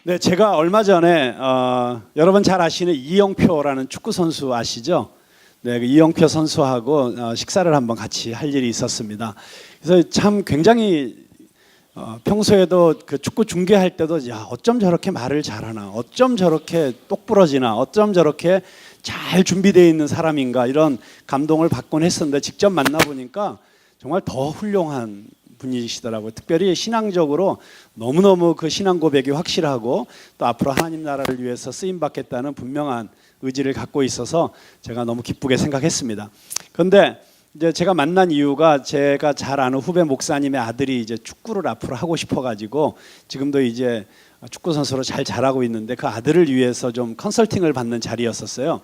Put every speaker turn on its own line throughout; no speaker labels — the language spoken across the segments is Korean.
네, 제가 얼마 전에 여러분 잘 아시는 이영표라는 축구 선수 아시죠? 네, 그 이영표 선수하고 식사를 한번 같이 할 일이 있었습니다. 그래서 참 굉장히 평소에도 그 축구 중계할 때도 야, 어쩜 저렇게 말을 잘하나, 어쩜 저렇게 똑부러지나, 어쩜 저렇게 잘 준비되어 있는 사람인가 이런 감동을 받곤 했었는데 직접 만나보니까 정말 더 훌륭한 분이시더라고요. 특별히 신앙적으로 너무너무 그 신앙 고백이 확실하고 또 앞으로 하나님 나라를 위해서 쓰임 받겠다는 분명한 의지를 갖고 있어서 제가 너무 기쁘게 생각했습니다. 그런데 이제 제가 만난 이유가 제가 잘 아는 후배 목사님의 아들이 이제 축구를 앞으로 하고 싶어가지고 지금도 이제 축구 선수로 잘 자라고 있는데 그 아들을 위해서 좀 컨설팅을 받는 자리였었어요.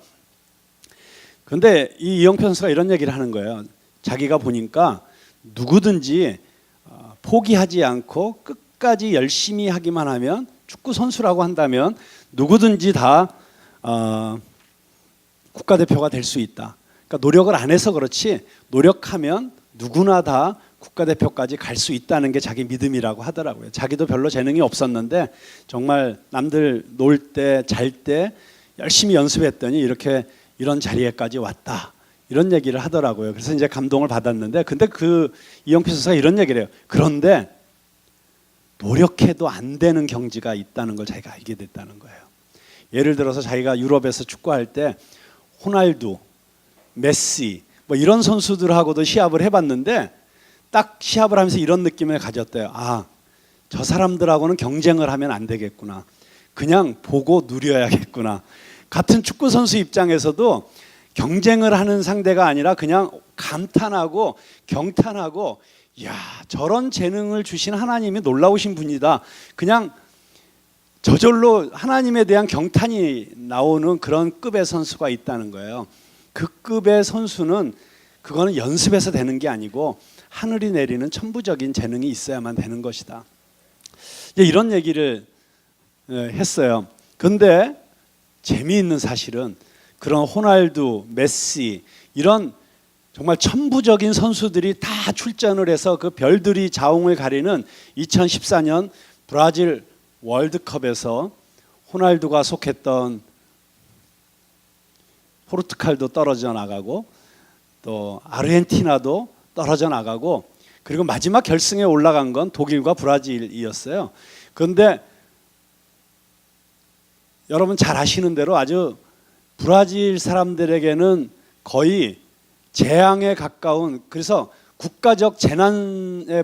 그런데 이 이영표 선수가 이런 얘기를 하는 거예요. 자기가 보니까 누구든지 포기하지 않고 끝까지 열심히 하기만 하면 축구 선수라고 한다면 누구든지 다 국가대표가 될 수 있다. 그러니까 노력을 안 해서 그렇지 노력하면 누구나 다 국가대표까지 갈 수 있다는 게 자기 믿음이라고 하더라고요. 자기도 별로 재능이 없었는데 정말 남들 놀 때, 잘 때 열심히 연습했더니 이렇게 이런 자리에까지 왔다. 이런 얘기를 하더라고요. 그래서 이제 감동을 받았는데 근데 그 이영표 선수가 이런 얘기를 해요. 그런데 노력해도 안 되는 경지가 있다는 걸 자기가 알게 됐다는 거예요. 예를 들어서 자기가 유럽에서 축구할 때 호날두, 메시 뭐 이런 선수들하고도 시합을 해봤는데 딱 시합을 하면서 이런 느낌을 가졌대요. 아, 저 사람들하고는 경쟁을 하면 안 되겠구나. 그냥 보고 누려야겠구나. 같은 축구 선수 입장에서도 경쟁을 하는 상대가 아니라 그냥 감탄하고 경탄하고 야, 저런 재능을 주신 하나님이 놀라우신 분이다. 그냥 저절로 하나님에 대한 경탄이 나오는 그런 급의 선수가 있다는 거예요. 그 급의 선수는 그거는 연습해서 되는 게 아니고 하늘이 내리는 천부적인 재능이 있어야만 되는 것이다. 이런 얘기를 했어요. 그런데 재미있는 사실은 그런 호날두, 메시 이런 정말 천부적인 선수들이 다 출전을 해서 그 별들이 자웅을 가리는 2014년 브라질 월드컵에서 호날두가 속했던 포르투갈도 떨어져 나가고 또 아르헨티나도 떨어져 나가고 그리고 마지막 결승에 올라간 건 독일과 브라질이었어요. 그런데 여러분 잘 아시는 대로 아주 브라질 사람들에게는 거의 재앙에 가까운 그래서 국가적 재난에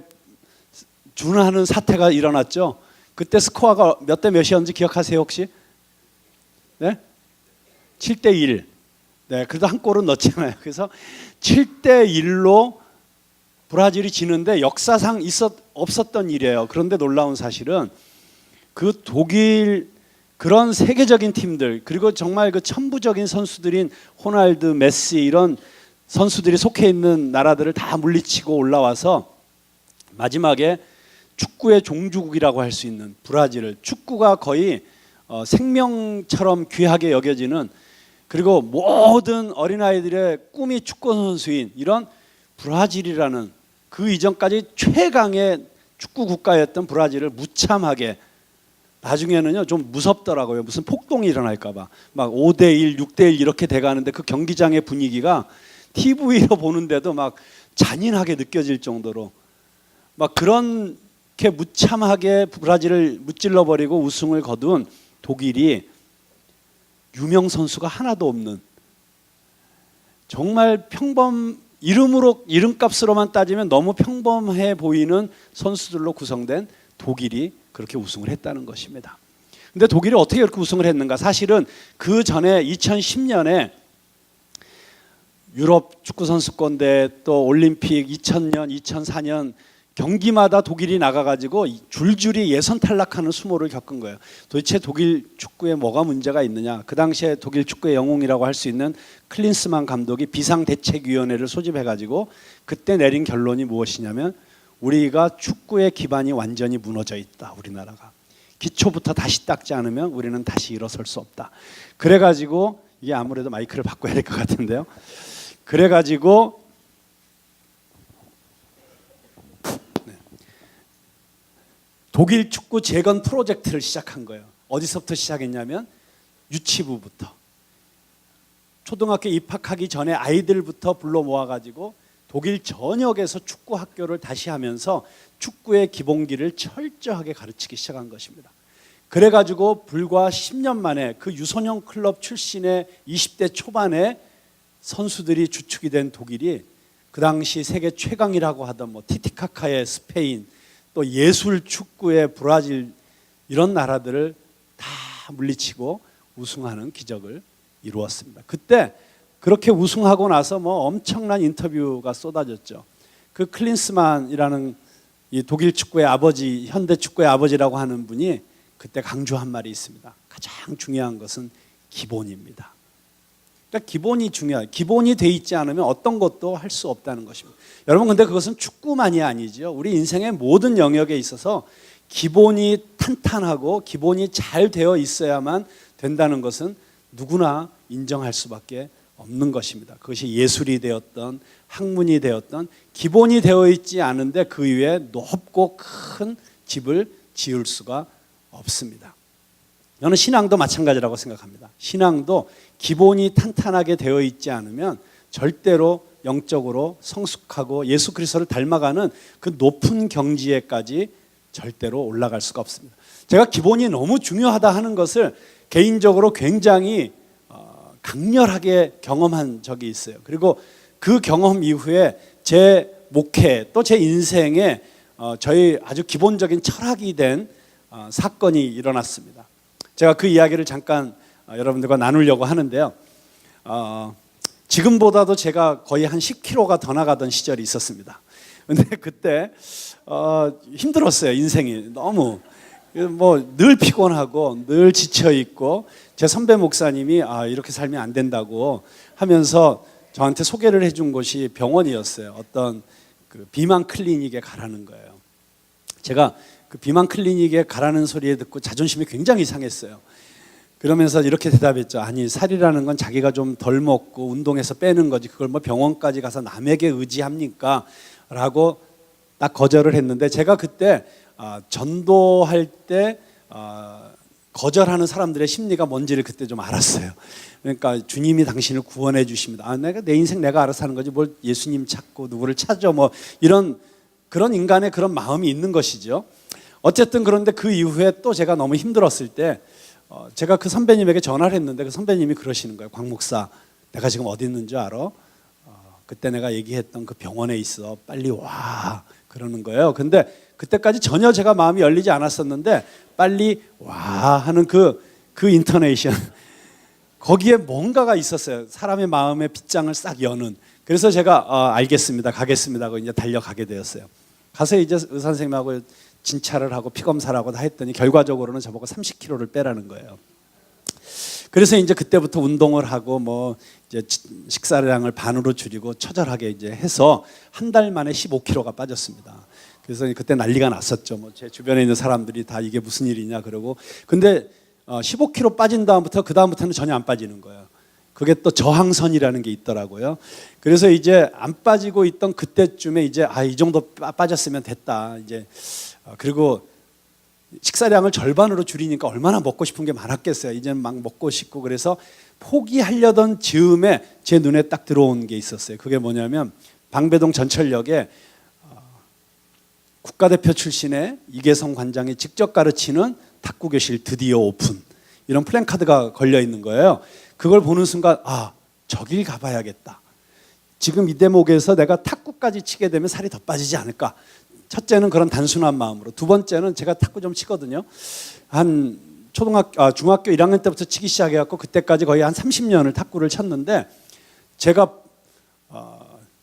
준하는 사태가 일어났죠. 그때 스코어가 몇 대 몇이었는지 기억하세요 혹시? 네? 7대 1. 네, 그래도 한 골은 넣었잖아요. 그래서 7대 1로 브라질이 지는데 역사상 없었던 일이에요. 그런데 놀라운 사실은 그 독일 그런 세계적인 팀들 그리고 정말 그 천부적인 선수들인 호날두, 메시 이런 선수들이 속해 있는 나라들을 다 물리치고 올라와서 마지막에 축구의 종주국이라고 할 수 있는 브라질을 축구가 거의 생명처럼 귀하게 여겨지는 그리고 모든 어린아이들의 꿈이 축구 선수인 이런 브라질이라는 그 이전까지 최강의 축구 국가였던 브라질을 무참하게 나중에는요 좀 무섭더라고요. 무슨 폭동이 일어날까 봐. 막 5대 1, 6대 1 이렇게 돼가는데 그 경기장의 분위기가 TV로 보는데도 막 잔인하게 느껴질 정도로 막 그렇게 무참하게 브라질을 무찔러 버리고 우승을 거둔 독일이 유명 선수가 하나도 없는 정말 이름값으로만 따지면 너무 평범해 보이는 선수들로 구성된 독일이 그렇게 우승을 했다는 것입니다. 근데 독일이 어떻게 그렇게 우승을 했는가? 사실은 그 전에 2010년에 유럽 축구 선수권대 또 올림픽 2000년, 2004년 경기마다 독일이 나가가지고 줄줄이 예선 탈락하는 수모를 겪은 거예요. 도대체 독일 축구에 뭐가 문제가 있느냐? 그 당시에 독일 축구의 영웅이라고 할 수 있는 클린스만 감독이 비상대책위원회를 소집해가지고 그때 내린 결론이 무엇이냐면 우리가 축구의 기반이 완전히 무너져 있다. 우리나라가 기초부터 다시 닦지 않으면 우리는 다시 일어설 수 없다. 그래가지고 이게 아무래도 마이크를 바꿔야 될 것 같은데요. 그래가지고 독일 축구 재건 프로젝트를 시작한 거예요. 어디서부터 시작했냐면 유치부부터. 초등학교 입학하기 전에 아이들부터 불러 모아가지고 독일 전역에서 축구 학교를 다시 하면서 축구의 기본기를 철저하게 가르치기 시작한 것입니다. 그래가지고 불과 10년 만에 그 유소년 클럽 출신의 20대 초반의 선수들이 주축이 된 독일이 그 당시 세계 최강이라고 하던 뭐 티티카카의 스페인, 또 예술 축구의 브라질, 이런 나라들을 다 물리치고 우승하는 기적을 이루었습니다. 그때 그렇게 우승하고 나서 뭐 엄청난 인터뷰가 쏟아졌죠. 그 클린스만이라는 이 독일 축구의 아버지, 현대 축구의 아버지라고 하는 분이 그때 강조한 말이 있습니다. 가장 중요한 것은 기본입니다. 그러니까 기본이 중요해요. 기본이 돼 있지 않으면 어떤 것도 할 수 없다는 것입니다. 여러분, 근데 그것은 축구만이 아니죠. 우리 인생의 모든 영역에 있어서 기본이 탄탄하고 기본이 잘 되어 있어야만 된다는 것은 누구나 인정할 수밖에 없는 것입니다. 그것이 예술이 되었던 학문이 되었던 기본이 되어 있지 않은데 그 위에 높고 큰 집을 지을 수가 없습니다. 저는 신앙도 마찬가지라고 생각합니다. 신앙도 기본이 탄탄하게 되어 있지 않으면 절대로 영적으로 성숙하고 예수 그리스도를 닮아가는 그 높은 경지에까지 절대로 올라갈 수가 없습니다. 제가 기본이 너무 중요하다 하는 것을 개인적으로 굉장히 강렬하게 경험한 적이 있어요. 그리고 그 경험 이후에 제 목회 또 제 인생에 저희 아주 기본적인 철학이 된 사건이 일어났습니다. 제가 그 이야기를 잠깐 여러분들과 나누려고 하는데요. 지금보다도 제가 거의 한 10kg가 더 나가던 시절이 있었습니다. 근데 그때 힘들었어요. 인생이 너무 늘 피곤하고 늘 지쳐 있고, 제 선배 목사님이 이렇게 살면 안 된다고 하면서 저한테 소개를 해준 곳이 병원이었어요. 어떤 그 비만 클리닉에 가라는 거예요. 제가 그 비만 클리닉에 가라는 소리에 듣고 자존심이 굉장히 상했어요. 그러면서 이렇게 대답했죠. 아니, 살이라는 건 자기가 좀 덜 먹고 운동해서 빼는 거지, 그걸 뭐 병원까지 가서 남에게 의지합니까? 라고 딱 거절을 했는데, 제가 그때 전도할 때 거절하는 사람들의 심리가 뭔지를 그때 좀 알았어요. 그러니까 주님이 당신을 구원해 주십니다. 내가 내 인생 내가 알아서 하는 거지 뭘 예수님 찾고 누구를 찾아, 뭐 이런 그런 인간의 그런 마음이 있는 것이죠. 어쨌든 그런데 그 이후에 또 제가 너무 힘들었을 때 제가 그 선배님에게 전화를 했는데 그 선배님이 그러시는 거예요. 곽 목사, 내가 지금 어디 있는 줄 알아? 그때 내가 얘기했던 그 병원에 있어. 빨리 와. 그러는 거예요. 근데 그때까지 전혀 제가 마음이 열리지 않았었는데 빨리 와 하는 그 인터네이션, 거기에 뭔가가 있었어요. 사람의 마음의 빗장을 싹 여는. 그래서 제가 알겠습니다, 가겠습니다 하고 이제 달려가게 되었어요. 가서 이제 의사 선생님하고 진찰을 하고 피 검사를 하고 다 했더니 결과적으로는 저보고 30kg를 빼라는 거예요. 그래서 이제 그때부터 운동을 하고 뭐 이제 식사량을 반으로 줄이고 처절하게 이제 해서 한 달 만에 15kg가 빠졌습니다. 그래서 그때 난리가 났었죠. 뭐 제 주변에 있는 사람들이 다 이게 무슨 일이냐 그러고. 근데 15kg 빠진 다음부터 그 다음부터는 전혀 안 빠지는 거예요. 그게 또 저항선이라는 게 있더라고요. 그래서 이제 안 빠지고 있던 그때쯤에 이제 이 정도 빠졌으면 됐다. 이제 그리고 식사량을 절반으로 줄이니까 얼마나 먹고 싶은 게 많았겠어요. 이제는 막 먹고 싶고. 그래서 포기하려던 즈음에 제 눈에 딱 들어온 게 있었어요. 그게 뭐냐면 방배동 전철역에 국가대표 출신의 이계성 관장이 직접 가르치는 탁구 교실 드디어 오픈, 이런 플랜카드가 걸려 있는 거예요. 그걸 보는 순간 저길 가봐야겠다. 지금 이 대목에서 내가 탁구까지 치게 되면 살이 더 빠지지 않을까. 첫째는 그런 단순한 마음으로, 두 번째는 제가 탁구 좀 치거든요. 한 중학교 1학년 때부터 치기 시작해갖고 그때까지 거의 한 30년을 탁구를 쳤는데, 제가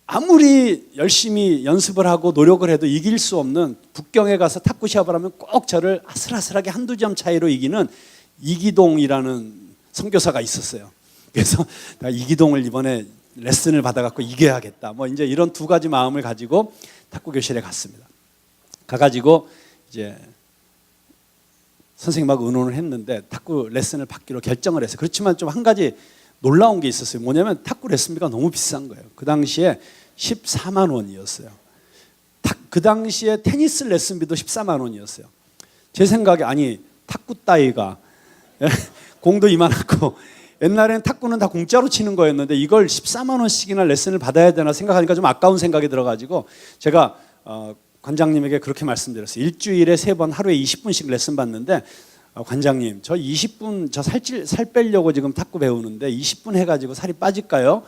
아무리 열심히 연습을 하고 노력을 해도 이길 수 없는, 북경에 가서 탁구 시합을 하면 꼭 저를 아슬아슬하게 한두 점 차이로 이기는 이기동이라는 선교사가 있었어요. 그래서 나 이기동을 이번에 레슨을 받아갖고 이겨야겠다. 뭐 이제 이런 두 가지 마음을 가지고 탁구 교실에 갔습니다. 가가지고 이제 선생님하고 의논을 했는데 탁구 레슨을 받기로 결정을 했어요. 그렇지만 좀 한 가지 놀라운 게 있었어요. 뭐냐면 탁구 레슨비가 너무 비싼 거예요. 그 당시에 14만 원이었어요. 그 당시에 테니스 레슨비도 14만 원이었어요. 제 생각에 탁구 따위가 공도 이만하고 옛날에는 탁구는 다 공짜로 치는 거였는데 이걸 14만 원씩이나 레슨을 받아야 되나 생각하니까 좀 아까운 생각이 들어가지고 제가 관장님에게 그렇게 말씀드렸어요. 일주일에 3번 하루에 20분씩 레슨 받는데 관장님 저 20분 살 빼려고 지금 탁구 배우는데 20분 해가지고 살이 빠질까요?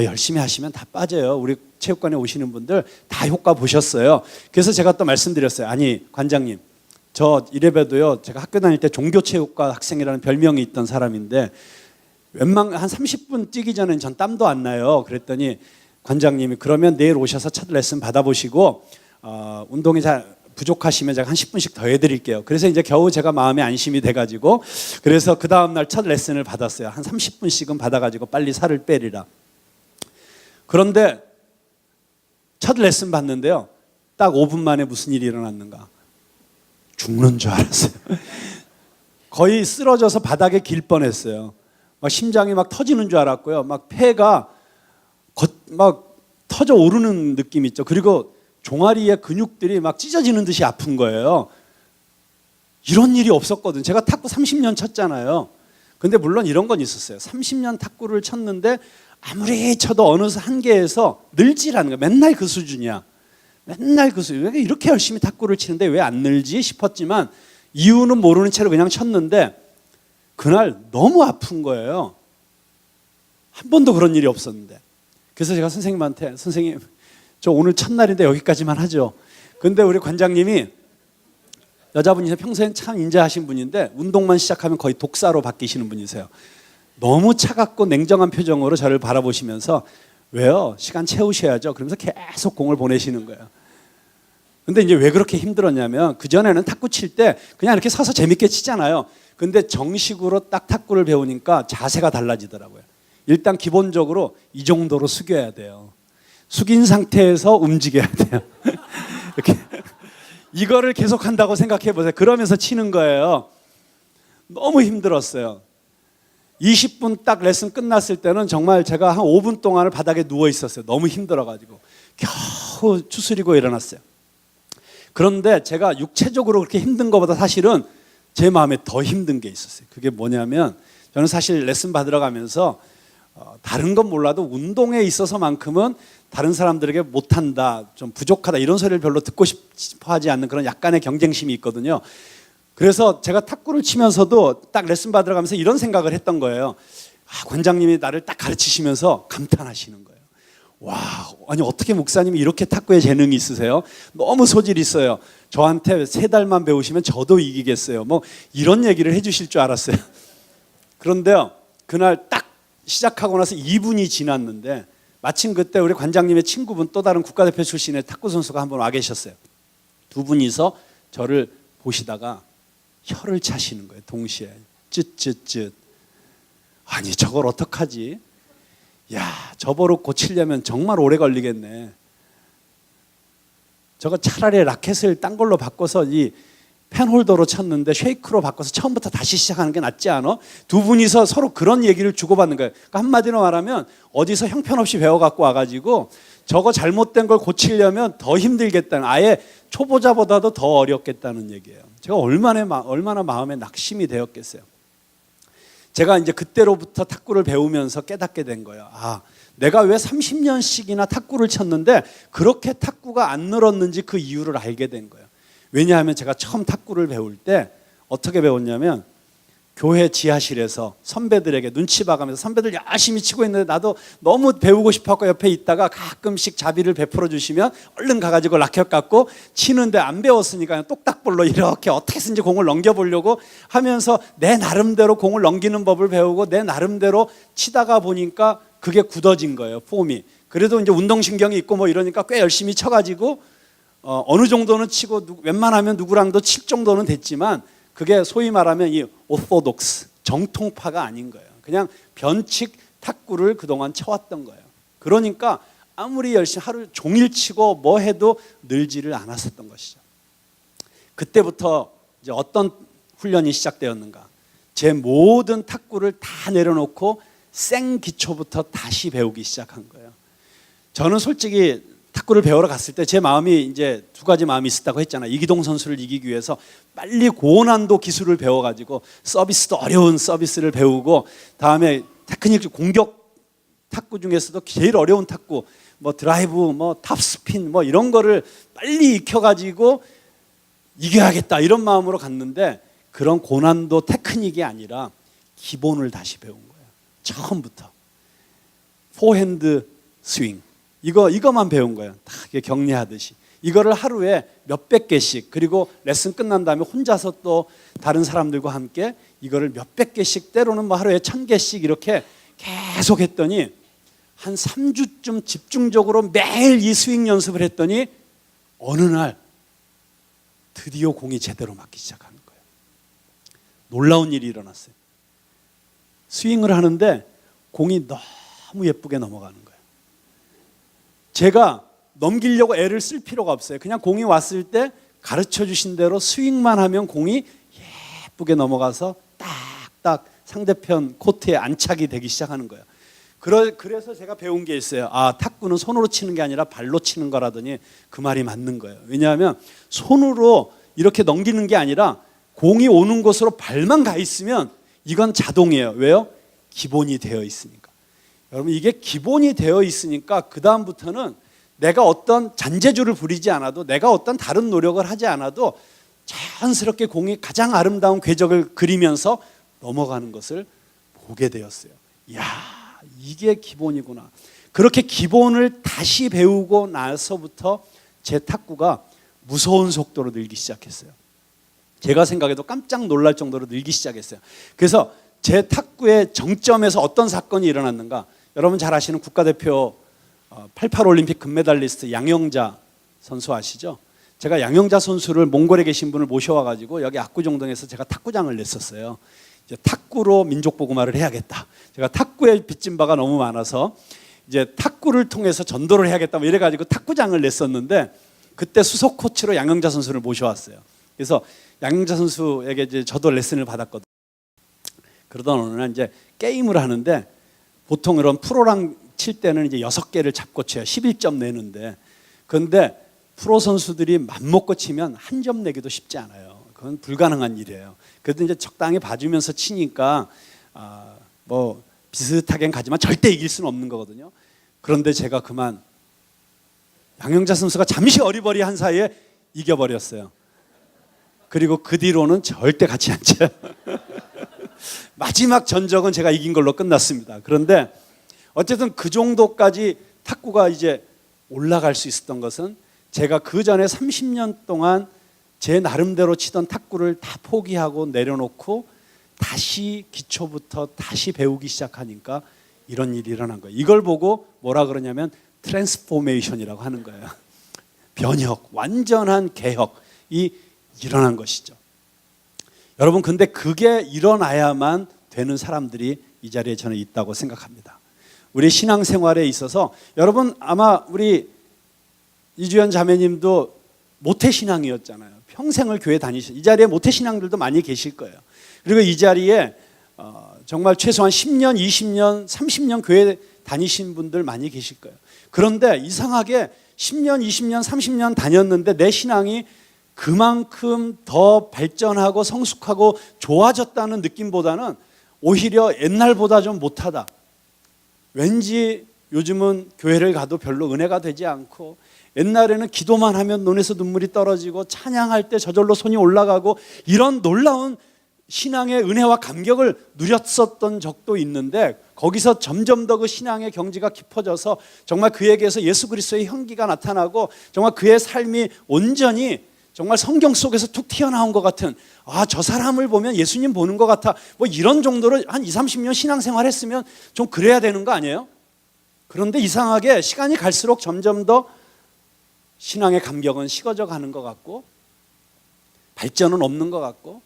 열심히 하시면 다 빠져요. 우리 체육관에 오시는 분들 다 효과 보셨어요. 그래서 제가 또 말씀드렸어요. 아니 관장님 저 이래봬도요 제가 학교 다닐 때 종교체육과 학생이라는 별명이 있던 사람인데 한 30분 뛰기 전엔 전 땀도 안 나요. 그랬더니 관장님이 그러면 내일 오셔서 첫 레슨 받아보시고 운동이 잘 부족하시면 제가 한 10분씩 더 해드릴게요. 그래서 이제 겨우 제가 마음에 안심이 돼가지고 그래서 그 다음날 첫 레슨을 받았어요. 한 30분씩은 받아가지고 빨리 살을 빼리라. 그런데 첫 레슨 받는데요. 딱 5분 만에 무슨 일이 일어났는가. 죽는 줄 알았어요. 거의 쓰러져서 바닥에 길 뻔했어요. 막 심장이 막 터지는 줄 알았고요. 막 폐가 막 터져 오르는 느낌 있죠. 그리고 종아리의 근육들이 막 찢어지는 듯이 아픈 거예요. 이런 일이 없었거든요. 제가 탁구 30년 쳤잖아요. 근데 물론 이런 건 있었어요. 30년 탁구를 쳤는데 아무리 쳐도 어느 한계에서 늘질 않는 거야. 맨날 그 수준이야. 맨날 그 수준. 왜 이렇게 열심히 탁구를 치는데 왜 안 늘지 싶었지만 이유는 모르는 채로 그냥 쳤는데 그날 너무 아픈 거예요. 한 번도 그런 일이 없었는데. 그래서 제가 선생님한테 선생님 저 오늘 첫날인데 여기까지만 하죠. 근데 우리 관장님이 여자분이세요. 평소엔 참 인자하신 분인데 운동만 시작하면 거의 독사로 바뀌시는 분이세요. 너무 차갑고 냉정한 표정으로 저를 바라보시면서 왜요? 시간 채우셔야죠. 그러면서 계속 공을 보내시는 거예요. 근데 이제 왜 그렇게 힘들었냐면 그전에는 탁구 칠 때 그냥 이렇게 서서 재밌게 치잖아요. 근데 정식으로 딱 탁구를 배우니까 자세가 달라지더라고요. 일단 기본적으로 이 정도로 숙여야 돼요. 숙인 상태에서 움직여야 돼요. 이렇게 이거를 계속 한다고 생각해 보세요. 그러면서 치는 거예요. 너무 힘들었어요. 20분 딱 레슨 끝났을 때는 정말 제가 한 5분 동안을 바닥에 누워 있었어요. 너무 힘들어가지고 겨우 추스리고 일어났어요. 그런데 제가 육체적으로 그렇게 힘든 것보다 사실은 제 마음에 더 힘든 게 있었어요. 그게 뭐냐면 저는 사실 레슨 받으러 가면서 다른 건 몰라도 운동에 있어서만큼은 다른 사람들에게 못한다, 좀 부족하다 이런 소리를 별로 듣고 싶어 하지 않는 그런 약간의 경쟁심이 있거든요. 그래서 제가 탁구를 치면서도 딱 레슨 받으러 가면서 이런 생각을 했던 거예요. 관장님이 나를 딱 가르치시면서 감탄하시는 거예요. 와, 아니 어떻게 목사님이 이렇게 탁구에 재능이 있으세요? 너무 소질이 있어요. 저한테 3달만 배우시면 저도 이기겠어요. 뭐 이런 얘기를 해주실 줄 알았어요. 그런데요, 그날 딱 시작하고 나서 2분이 지났는데 마침 그때 우리 관장님의 친구분 또 다른 국가대표 출신의 탁구 선수가 한 분 와 계셨어요. 두 분이서 저를 보시다가 혀를 차시는 거예요. 동시에 쯧쯧쯧. 아니 저걸 어떡하지? 야, 저 버릇 고치려면 정말 오래 걸리겠네. 저거 차라리 라켓을 딴 걸로 바꿔서 이 펜홀더로 쳤는데 쉐이크로 바꿔서 처음부터 다시 시작하는 게 낫지 않아? 두 분이서 서로 그런 얘기를 주고받는 거예요. 그러니까 한마디로 말하면 어디서 형편없이 배워갖고 와가지고 저거 잘못된 걸 고치려면 더 힘들겠다는, 아예 초보자보다도 더 어렵겠다는 얘기예요. 제가 얼마나 마음에 낙심이 되었겠어요. 제가 이제 그때로부터 탁구를 배우면서 깨닫게 된 거예요. 아, 내가 왜 30년씩이나 탁구를 쳤는데 그렇게 탁구가 안 늘었는지 그 이유를 알게 된 거예요. 왜냐하면 제가 처음 탁구를 배울 때 어떻게 배웠냐면 교회 지하실에서 선배들에게 눈치 봐가면서 선배들 열심히 치고 있는데 나도 너무 배우고 싶었고 옆에 있다가 가끔씩 자비를 베풀어 주시면 얼른 가가지고 라켓 갖고 치는데 안 배웠으니까 똑딱볼로 이렇게 어떻게 해서든지 공을 넘겨보려고 하면서 내 나름대로 공을 넘기는 법을 배우고 내 나름대로 치다가 보니까 그게 굳어진 거예요, 폼이. 그래도 이제 운동신경이 있고 뭐 이러니까 꽤 열심히 쳐가지고 어느 정도는 치고 웬만하면 누구랑도 칠 정도는 됐지만 그게 소위 말하면 이 오소독스, 정통파가 아닌 거예요. 그냥 변칙 탁구를 그동안 쳐왔던 거예요. 그러니까 아무리 열심히 하루 종일 치고 뭐 해도 늘지를 않았었던 것이죠. 그때부터 이제 어떤 훈련이 시작되었는가. 제 모든 탁구를 다 내려놓고 생 기초부터 다시 배우기 시작한 거예요. 저는 솔직히 탁구를 배우러 갔을 때 제 마음이 이제 두 가지 마음이 있었다고 했잖아요. 이기동 선수를 이기기 위해서 빨리 고난도 기술을 배워가지고 서비스도 어려운 서비스를 배우고, 다음에 테크닉 공격 탁구 중에서도 제일 어려운 탁구, 뭐 드라이브, 뭐 탑스핀, 뭐 이런 거를 빨리 익혀가지고 이겨야겠다 이런 마음으로 갔는데, 그런 고난도 테크닉이 아니라 기본을 다시 배운 거예요. 처음부터 포핸드 스윙, 이거만 배운 거예요. 다 격리하듯이. 이거를 하루에 몇백 개씩, 그리고 레슨 끝난 다음에 혼자서 또 다른 사람들과 함께 이거를 몇백 개씩, 때로는 뭐 하루에 1000개씩 이렇게 계속 했더니 한 3주쯤 집중적으로 매일 이 스윙 연습을 했더니 어느 날 드디어 공이 제대로 맞기 시작하는 거예요. 놀라운 일이 일어났어요. 스윙을 하는데 공이 너무 예쁘게 넘어가는 거예요. 제가 넘기려고 애를 쓸 필요가 없어요. 그냥 공이 왔을 때 가르쳐 주신 대로 스윙만 하면 공이 예쁘게 넘어가서 딱딱 상대편 코트에 안착이 되기 시작하는 거예요. 그래서 제가 배운 게 있어요. 아, 탁구는 손으로 치는 게 아니라 발로 치는 거라더니 그 말이 맞는 거예요. 왜냐하면 손으로 이렇게 넘기는 게 아니라 공이 오는 곳으로 발만 가 있으면 이건 자동이에요. 왜요? 기본이 되어 있으니까. 여러분, 이게 기본이 되어 있으니까 그 다음부터는 내가 어떤 잔재주를 부리지 않아도, 내가 어떤 다른 노력을 하지 않아도 자연스럽게 공이 가장 아름다운 궤적을 그리면서 넘어가는 것을 보게 되었어요. 이야, 이게 기본이구나. 그렇게 기본을 다시 배우고 나서부터 제 탁구가 무서운 속도로 늘기 시작했어요. 제가 생각해도 깜짝 놀랄 정도로 늘기 시작했어요. 그래서 제 탁구의 정점에서 어떤 사건이 일어났는가? 여러분 잘 아시는 국가대표 88 올림픽 금메달리스트 양영자 선수 아시죠? 제가 양영자 선수를 몽골에 계신 분을 모셔와가지고 여기 압구정동에서 제가 탁구장을 냈었어요. 이제 탁구로 민족보고마를 해야겠다. 제가 탁구에 빚진 바가 너무 많아서 이제 탁구를 통해서 전도를 해야겠다. 뭐 이래가지고 탁구장을 냈었는데, 그때 수석 코치로 양영자 선수를 모셔왔어요. 그래서 양영자 선수에게 이제 저도 레슨을 받았거든요. 그러던 어느 날 이제 게임을 하는데, 보통 이런 프로랑 칠 때는 이제 6개를 잡고 쳐요. 11점 내는데, 그런데 프로 선수들이 맘먹고 치면 한 점 내기도 쉽지 않아요. 그건 불가능한 일이에요. 그래도 이제 적당히 봐주면서 치니까 뭐 비슷하게는 가지만 절대 이길 수는 없는 거거든요. 그런데 제가 그만 양영자 선수가 잠시 어리버리한 사이에 이겨버렸어요. 그리고 그 뒤로는 절대 같이 안 쳐요. 마지막 전적은 제가 이긴 걸로 끝났습니다. 그런데 어쨌든 그 정도까지 탁구가 이제 올라갈 수 있었던 것은, 제가 그 전에 30년 동안 제 나름대로 치던 탁구를 다 포기하고 내려놓고 다시 기초부터 다시 배우기 시작하니까 이런 일이 일어난 거예요. 이걸 보고 뭐라 그러냐면 트랜스포메이션이라고 하는 거예요. 변혁, 완전한 개혁이 일어난 것이죠. 여러분, 근데 그게 일어나야만 되는 사람들이 이 자리에 저는 있다고 생각합니다. 우리 신앙생활에 있어서, 여러분 아마 우리 이주연 자매님도 모태신앙이었잖아요. 평생을 교회 이 자리에 모태신앙들도 많이 계실 거예요. 그리고 이 자리에 정말 최소한 10년, 20년, 30년 교회 다니신 분들 많이 계실 거예요. 그런데 이상하게 10년, 20년, 30년 다녔는데 내 신앙이 그만큼 더 발전하고 성숙하고 좋아졌다는 느낌보다는 오히려 옛날보다 좀 못하다. 왠지 요즘은 교회를 가도 별로 은혜가 되지 않고, 옛날에는 기도만 하면 눈에서 눈물이 떨어지고 찬양할 때 저절로 손이 올라가고, 이런 놀라운 신앙의 은혜와 감격을 누렸었던 적도 있는데, 거기서 점점 더 그 신앙의 경지가 깊어져서 정말 그에게서 예수 그리스도의 향기가 나타나고, 정말 그의 삶이 온전히 정말 성경 속에서 툭 튀어나온 것 같은, 저 사람을 보면 예수님 보는 것 같아, 뭐 이런 정도로 한 20, 30년 신앙생활 했으면 좀 그래야 되는 거 아니에요? 그런데 이상하게 시간이 갈수록 점점 더 신앙의 감격은 식어져 가는 것 같고, 발전은 없는 것 같고,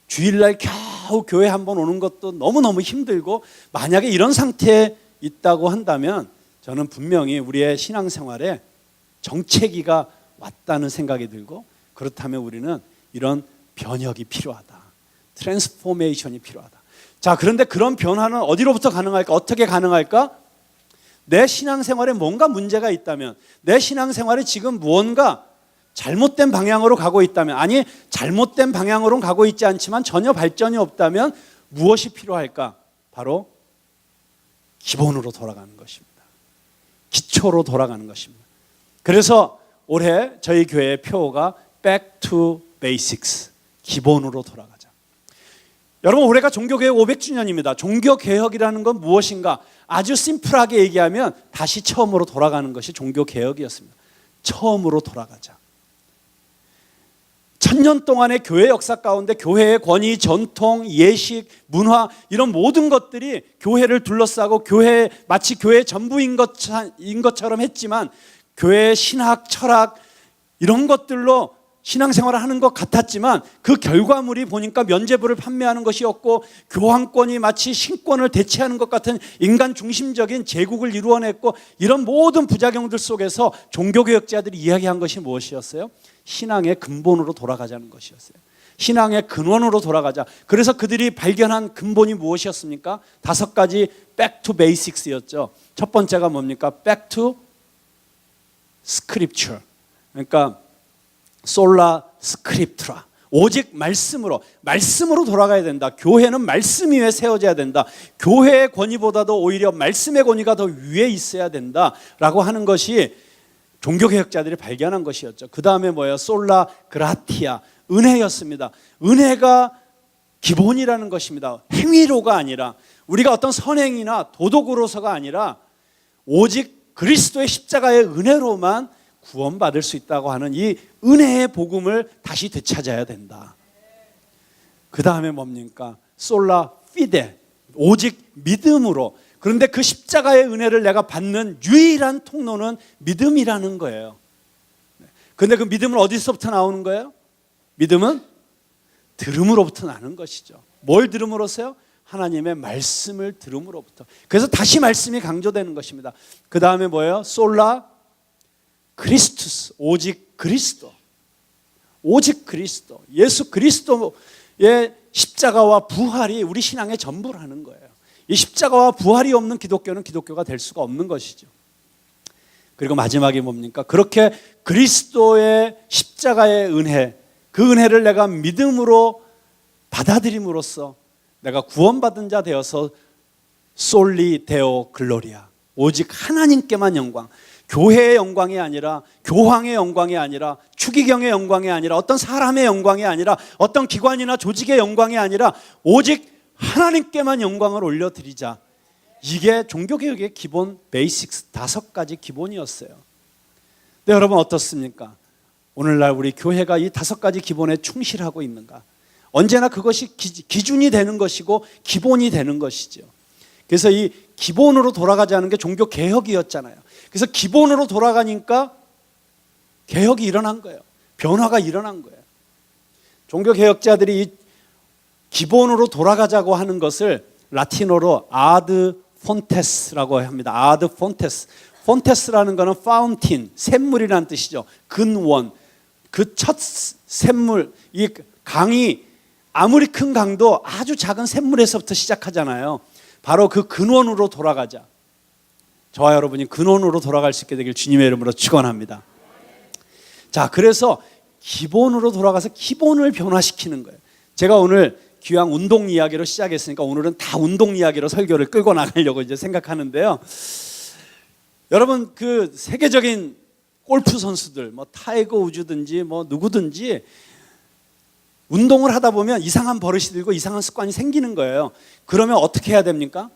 주일날 겨우 교회 한번 오는 것도 너무너무 힘들고, 만약에 이런 상태에 있다고 한다면 저는 분명히 우리의 신앙생활에 정체기가 왔다는 생각이 들고, 그렇다면 우리는 이런 변혁이 필요하다. 트랜스포메이션이 필요하다. 자, 그런데 그런 변화는 어디로부터 가능할까? 어떻게 가능할까? 내 신앙생활에 뭔가 문제가 있다면, 내 신앙생활이 지금 무언가 잘못된 방향으로 가고 있다면, 아니 잘못된 방향으로는 가고 있지 않지만 전혀 발전이 없다면 무엇이 필요할까? 바로 기본으로 돌아가는 것입니다. 기초로 돌아가는 것입니다. 그래서 올해 저희 교회의 표어가 Back to Basics, 기본으로 돌아가자. 여러분, 올해가 종교개혁 500주년입니다. 종교개혁이라는 건 무엇인가? 아주 심플하게 얘기하면 다시 처음으로 돌아가는 것이 종교개혁이었습니다. 처음으로 돌아가자. 1000년 동안의 교회 역사 가운데 교회의 권위, 전통, 예식, 문화 이런 모든 것들이 교회를 둘러싸고 마치 교회의 전부인 것처럼 했지만, 교회의 신학, 철학 이런 것들로 신앙생활을 하는 것 같았지만 그 결과물이 보니까 면죄부를 판매하는 것이었고, 교황권이 마치 신권을 대체하는 것 같은 인간 중심적인 제국을 이루어냈고, 이런 모든 부작용들 속에서 종교개혁자들이 이야기한 것이 무엇이었어요? 신앙의 근본으로 돌아가자는 것이었어요. 신앙의 근원으로 돌아가자. 그래서 그들이 발견한 근본이 무엇이었습니까? 5가지 Back to Basics였죠. 첫 번째가 뭡니까? Back to Scripture. 그러니까 솔라 스크립트라, 오직 말씀으로 돌아가야 된다. 교회는 말씀 위에 세워져야 된다. 교회의 권위보다도 오히려 말씀의 권위가 더 위에 있어야 된다라고 하는 것이 종교개혁자들이 발견한 것이었죠. 그 다음에 뭐예요? 솔라 그라티아, 은혜였습니다. 은혜가 기본이라는 것입니다. 행위로가 아니라, 우리가 어떤 선행이나 도덕으로서가 아니라 오직 그리스도의 십자가의 은혜로만 구원받을 수 있다고 하는 이 은혜의 복음을 다시 되찾아야 된다. 그 다음에 뭡니까? 솔라 피데, 오직 믿음으로. 그런데 그 십자가의 은혜를 내가 받는 유일한 통로는 믿음이라는 거예요. 그런데 그 믿음은 어디서부터 나오는 거예요? 믿음은 들음으로부터 나는 것이죠. 뭘 들음으로써요? 하나님의 말씀을 들음으로부터. 그래서 다시 말씀이 강조되는 것입니다. 그 다음에 뭐예요? 솔라 크리스투스, 오직 그리스도. 오직 그리스도. 예수 그리스도의 십자가와 부활이 우리 신앙의 전부라는 거예요. 이 십자가와 부활이 없는 기독교는 기독교가 될 수가 없는 것이죠. 그리고 마지막이 뭡니까? 그렇게 그리스도의 십자가의 은혜, 그 은혜를 내가 믿음으로 받아들임으로써 내가 구원받은 자 되어서 솔리 데오 글로리아, 오직 하나님께만 영광. 교회의 영광이 아니라, 교황의 영광이 아니라, 추기경의 영광이 아니라, 어떤 사람의 영광이 아니라, 어떤 기관이나 조직의 영광이 아니라 오직 하나님께만 영광을 올려드리자. 이게 종교개혁의 기본 베이식스 5가지 기본이었어요. 근데 여러분 어떻습니까? 오늘날 우리 교회가 이 5가지 기본에 충실하고 있는가? 언제나 그것이 기준이 되는 것이고 기본이 되는 것이죠. 그래서 이 기본으로 돌아가자는 게 종교개혁이었잖아요. 그래서 기본으로 돌아가니까 개혁이 일어난 거예요. 변화가 일어난 거예요. 종교개혁자들이 이 기본으로 돌아가자고 하는 것을 라틴어로 아드 폰테스라고 합니다. 아드 폰테스. 폰테스라는 것은 파운틴, 샘물이라는 뜻이죠. 근원. 그 첫 샘물, 이 강이 아무리 큰 강도 아주 작은 샘물에서부터 시작하잖아요. 바로 그 근원으로 돌아가자. 저와 여러분이 근원으로 돌아갈 수 있게 되길 주님의 이름으로 축원합니다. 자, 그래서 기본으로 돌아가서 기본을 변화시키는 거예요. 제가 오늘 귀한 운동 이야기로 시작했으니까 오늘은 다 운동 이야기로 설교를 끌고 나가려고 이제 생각하는데요. 여러분, 그 세계적인 골프 선수들, 뭐 타이거 우즈든지 뭐 누구든지 운동을 하다 보면 이상한 버릇이 들고 이상한 습관이 생기는 거예요. 그러면 어떻게 해야 됩니까?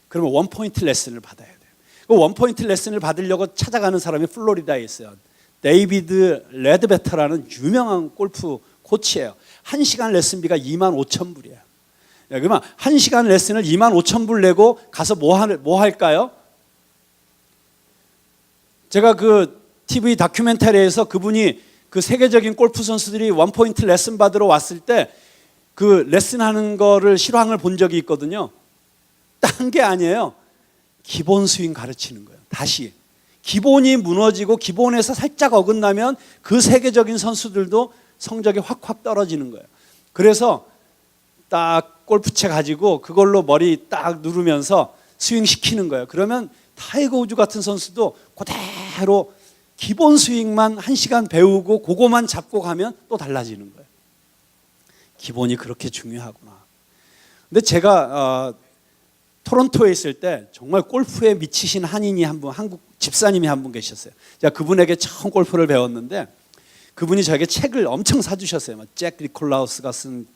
그러면 원포인트 레슨을 받아야 돼요. 그 원포인트 레슨을 받으려고 찾아가는 사람이 플로리다에 있어요. 데이비드 레드베터라는 유명한 골프 코치예요. 1시간 레슨비가 25,000불이에요. 그러면 1시간 레슨을 25,000불 내고 가서 뭐 할까요? 제가 그 TV 다큐멘터리에서 그분이 그 세계적인 골프 선수들이 원포인트 레슨 받으러 왔을 때 그 레슨하는 거를 실황을 본 적이 있거든요. 딴 게 아니에요. 기본 스윙 가르치는 거예요. 다시. 기본이 무너지고 기본에서 살짝 어긋나면 그 세계적인 선수들도 성적이 확 떨어지는 거예요. 그래서 딱 골프채 가지고 그걸로 머리 딱 누르면서 스윙 시키는 거예요. 그러면 타이거 우즈 같은 선수도 그대로 기본 스윙만 1시간 배우고 그거만 잡고 가면 또 달라지는 거예요. 기본이 그렇게 중요하구나. 근데 제가 토론토에 있을 때 정말 골프에 미치신 한인이 한 분, 한국 집사님이 한 분 계셨어요. 제가 그분에게 처음 골프를 배웠는데 그분이 저에게 책을 엄청 사주셨어요. 잭 니콜라우스가 쓴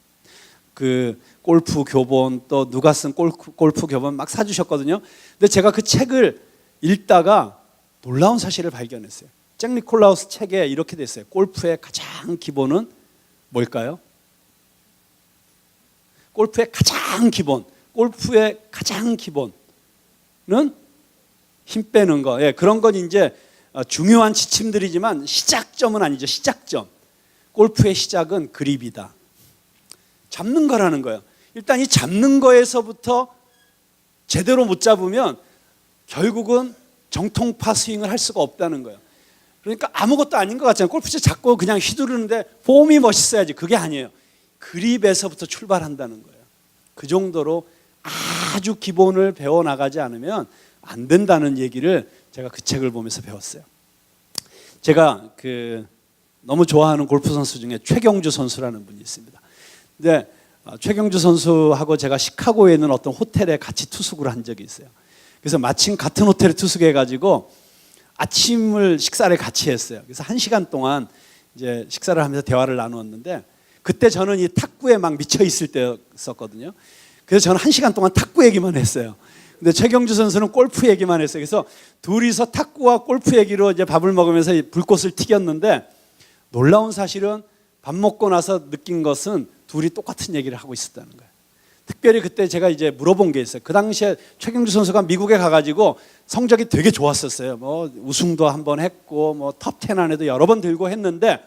그 골프 교본, 또 누가 쓴 골프 교본 막 사주셨거든요. 근데 제가 그 책을 읽다가 놀라운 사실을 발견했어요. 잭 니콜라우스 책에 이렇게 돼 있어요. 골프의 가장 기본은 뭘까요? 골프의 가장 기본은 힘 빼는 거. 예, 그런 건 이제 중요한 지침들이지만 시작점은 아니죠. 시작점. 골프의 시작은 그립이다. 잡는 거라는 거예요. 일단 이 잡는 거에서부터 제대로 못 잡으면 결국은 정통파 스윙을 할 수가 없다는 거예요. 그러니까 아무것도 아닌 것 같잖아요. 골프채 잡고 그냥 휘두르는데 폼이 멋있어야지. 그게 아니에요. 그립에서부터 출발한다는 거예요. 그 정도로 아주 기본을 배워나가지 않으면 안 된다는 얘기를 제가 그 책을 보면서 배웠어요. 제가 너무 좋아하는 골프 선수 중에 최경주 선수라는 분이 있습니다. 근데 최경주 선수하고 제가 시카고에 있는 어떤 호텔에 같이 투숙을 한 적이 있어요. 그래서 마침 같은 호텔에 투숙해가지고 아침을 식사를 같이 했어요. 그래서 1시간 동안 이제 식사를 하면서 대화를 나누었는데 그때 저는 이 탁구에 막 미쳐 있을 때였었거든요. 그래서 저는 1시간 동안 탁구 얘기만 했어요. 근데 최경주 선수는 골프 얘기만 했어요. 그래서 둘이서 탁구와 골프 얘기로 이제 밥을 먹으면서 불꽃을 튀겼는데 놀라운 사실은 밥 먹고 나서 느낀 것은 둘이 똑같은 얘기를 하고 있었다는 거예요. 특별히 그때 제가 이제 물어본 게 있어요. 그 당시에 최경주 선수가 미국에 가가지고 성적이 되게 좋았었어요. 뭐 우승도 한번 했고 뭐 톱10 안에도 여러 번 들고 했는데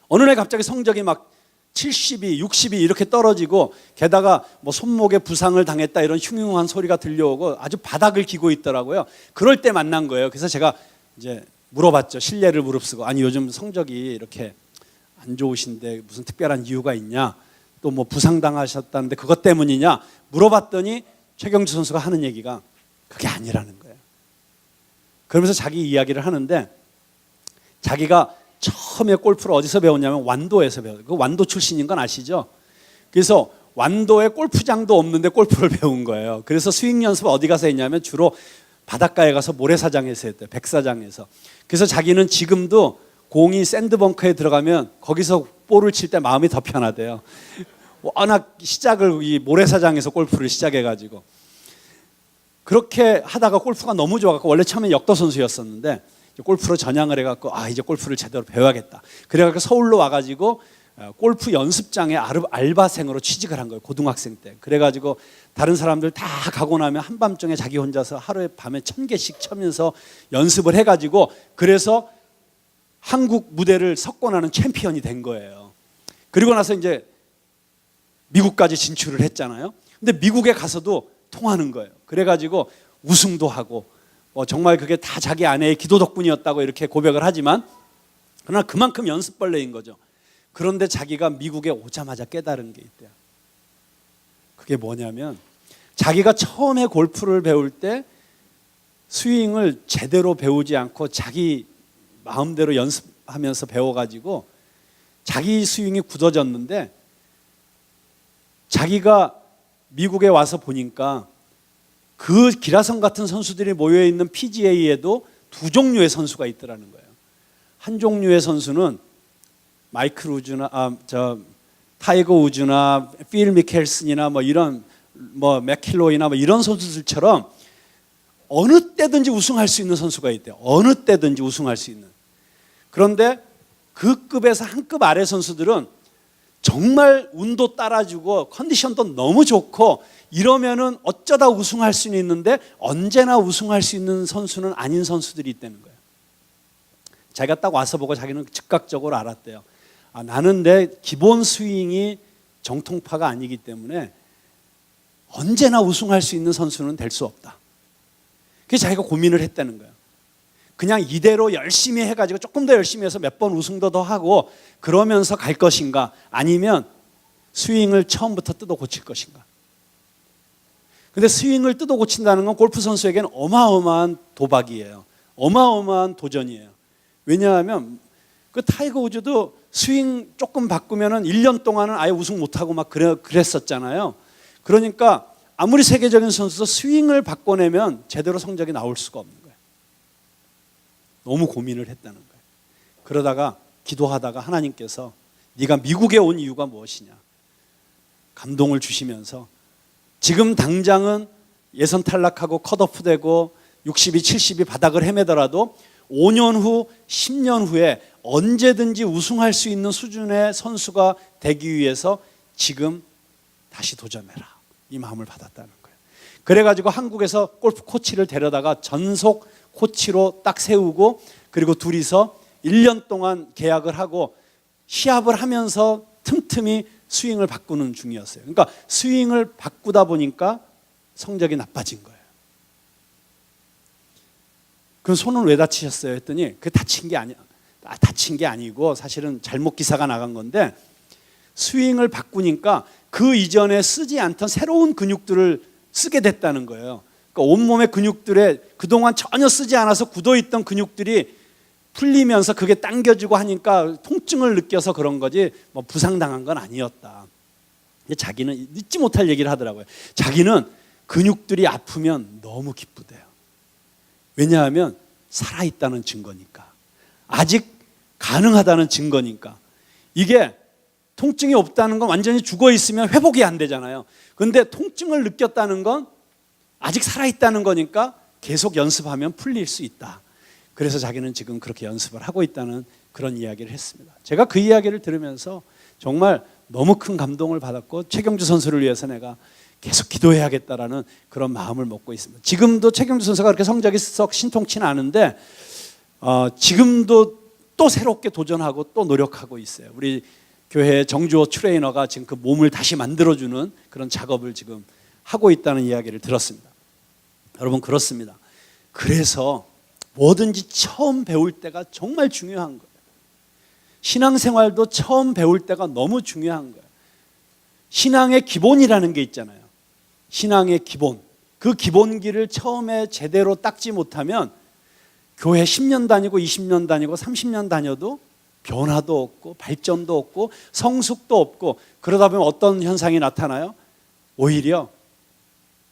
어느 날 갑자기 성적이 막 70이, 60이 이렇게 떨어지고 게다가 뭐 손목에 부상을 당했다 이런 흉흉한 소리가 들려오고 아주 바닥을 기고 있더라고요. 그럴 때 만난 거예요. 그래서 제가 이제 물어봤죠. 신뢰를 무릅쓰고 아니 요즘 성적이 이렇게 안 좋으신데 무슨 특별한 이유가 있냐? 또 뭐 부상당하셨다는데 그것 때문이냐? 물어봤더니 최경주 선수가 하는 얘기가 그게 아니라는 거예요. 그러면서 자기 이야기를 하는데 자기가 처음에 골프를 어디서 배웠냐면 완도에서 배웠어요. 그 완도 출신인 건 아시죠? 그래서 완도에 골프장도 없는데 골프를 배운 거예요. 그래서 스윙 연습을 어디 가서 했냐면 주로 바닷가에 가서 모래사장에서 했대요. 백사장에서. 그래서 자기는 지금도 공이 샌드벙커에 들어가면 거기서 볼을 칠 때 마음이 더 편하대요. 워낙 시작을 이 모래사장에서 골프를 시작해가지고 그렇게 하다가 골프가 너무 좋아갖고 원래 처음에 역도 선수였었는데 골프로 전향을 해갖고 이제 골프를 제대로 배워야겠다. 그래갖고 서울로 와가지고 골프 연습장에 알바생으로 취직을 한 거예요. 고등학생 때. 그래가지고 다른 사람들 다 가고 나면 한밤중에 자기 혼자서 하루에 밤에 1000개씩 쳐면서 연습을 해가지고 그래서 한국 무대를 석권하는 챔피언이 된 거예요. 그리고 나서 이제 미국까지 진출을 했잖아요. 근데 미국에 가서도 통하는 거예요. 그래가지고 우승도 하고 정말 그게 다 자기 아내의 기도 덕분이었다고 이렇게 고백을 하지만 그러나 그만큼 연습벌레인 거죠. 그런데 자기가 미국에 오자마자 깨달은 게 있대요. 그게 뭐냐면 자기가 처음에 골프를 배울 때 스윙을 제대로 배우지 않고 자기 마음대로 연습하면서 배워가지고 자기 스윙이 굳어졌는데 자기가 미국에 와서 보니까 그 기라성 같은 선수들이 모여있는 PGA에도 두 종류의 선수가 있더라는 거예요. 한 종류의 선수는 마이클 우즈나 타이거 우즈나 필 미켈슨이나 뭐 이런 맥킬로이나 뭐 이런 선수들처럼 어느 때든지 우승할 수 있는 선수가 있대요. 어느 때든지 우승할 수 있는. 그런데 그 급에서 한 급 아래 선수들은 정말 운도 따라주고 컨디션도 너무 좋고 이러면은 어쩌다 우승할 수는 있는데 언제나 우승할 수 있는 선수는 아닌 선수들이 있다는 거예요. 자기가 딱 와서 보고 자기는 즉각적으로 알았대요. 나는 내 기본 스윙이 정통파가 아니기 때문에 언제나 우승할 수 있는 선수는 될 수 없다. 그래서 자기가 고민을 했다는 거예요. 그냥 이대로 열심히 해가지고 조금 더 열심히 해서 몇 번 우승도 더 하고 그러면서 갈 것인가 아니면 스윙을 처음부터 뜯어 고칠 것인가. 근데 스윙을 뜯어 고친다는 건 골프 선수에게는 어마어마한 도박이에요. 어마어마한 도전이에요. 왜냐하면 그 타이거 우즈도 스윙 조금 바꾸면은 1년 동안은 아예 우승 못하고 막 그랬었잖아요. 그러니까 아무리 세계적인 선수도 스윙을 바꿔내면 제대로 성적이 나올 수가 없는 거예요. 너무 고민을 했다는 거예요. 그러다가 기도하다가 하나님께서 네가 미국에 온 이유가 무엇이냐 감동을 주시면서 지금 당장은 예선 탈락하고 컷오프 되고 60이 70이 바닥을 헤매더라도 5년 후 10년 후에 언제든지 우승할 수 있는 수준의 선수가 되기 위해서 지금 다시 도전해라 이 마음을 받았다는 거예요. 그래가지고 한국에서 골프 코치를 데려다가 전속 코치로 딱 세우고 그리고 둘이서 1년 동안 계약을 하고 시합을 하면서 틈틈이 스윙을 바꾸는 중이었어요. 그러니까 스윙을 바꾸다 보니까 성적이 나빠진 거예요. 그럼 손은 왜 다치셨어요? 했더니 그 다친 게 아니고 사실은 잘못 기사가 나간 건데 스윙을 바꾸니까 그 이전에 쓰지 않던 새로운 근육들을 쓰게 됐다는 거예요. 그러니까 온몸의 근육들에 그동안 전혀 쓰지 않아서 굳어있던 근육들이 풀리면서 그게 당겨지고 하니까 통증을 느껴서 그런 거지 뭐 부상당한 건 아니었다. 근데 자기는 잊지 못할 얘기를 하더라고요. 자기는 근육들이 아프면 너무 기쁘대요. 왜냐하면 살아있다는 증거니까. 아직 가능하다는 증거니까. 이게 통증이 없다는 건 완전히 죽어 있으면 회복이 안 되잖아요. 그런데 통증을 느꼈다는 건 아직 살아있다는 거니까 계속 연습하면 풀릴 수 있다. 그래서 자기는 지금 그렇게 연습을 하고 있다는 그런 이야기를 했습니다. 제가 그 이야기를 들으면서 정말 너무 큰 감동을 받았고 최경주 선수를 위해서 내가 계속 기도해야겠다라는 그런 마음을 먹고 있습니다. 지금도 최경주 선수가 그렇게 성적이 썩 신통치는 않은데 지금도 또 새롭게 도전하고 또 노력하고 있어요. 우리 교회 정주호 트레이너가 지금 그 몸을 다시 만들어주는 그런 작업을 지금 하고 있다는 이야기를 들었습니다. 여러분 그렇습니다. 그래서 뭐든지 처음 배울 때가 정말 중요한 거예요. 신앙생활도 처음 배울 때가 너무 중요한 거예요. 신앙의 기본이라는 게 있잖아요. 신앙의 기본. 그 기본기를 처음에 제대로 닦지 못하면 교회 10년 다니고 20년 다니고 30년 다녀도 변화도 없고 발전도 없고 성숙도 없고 그러다 보면 어떤 현상이 나타나요? 오히려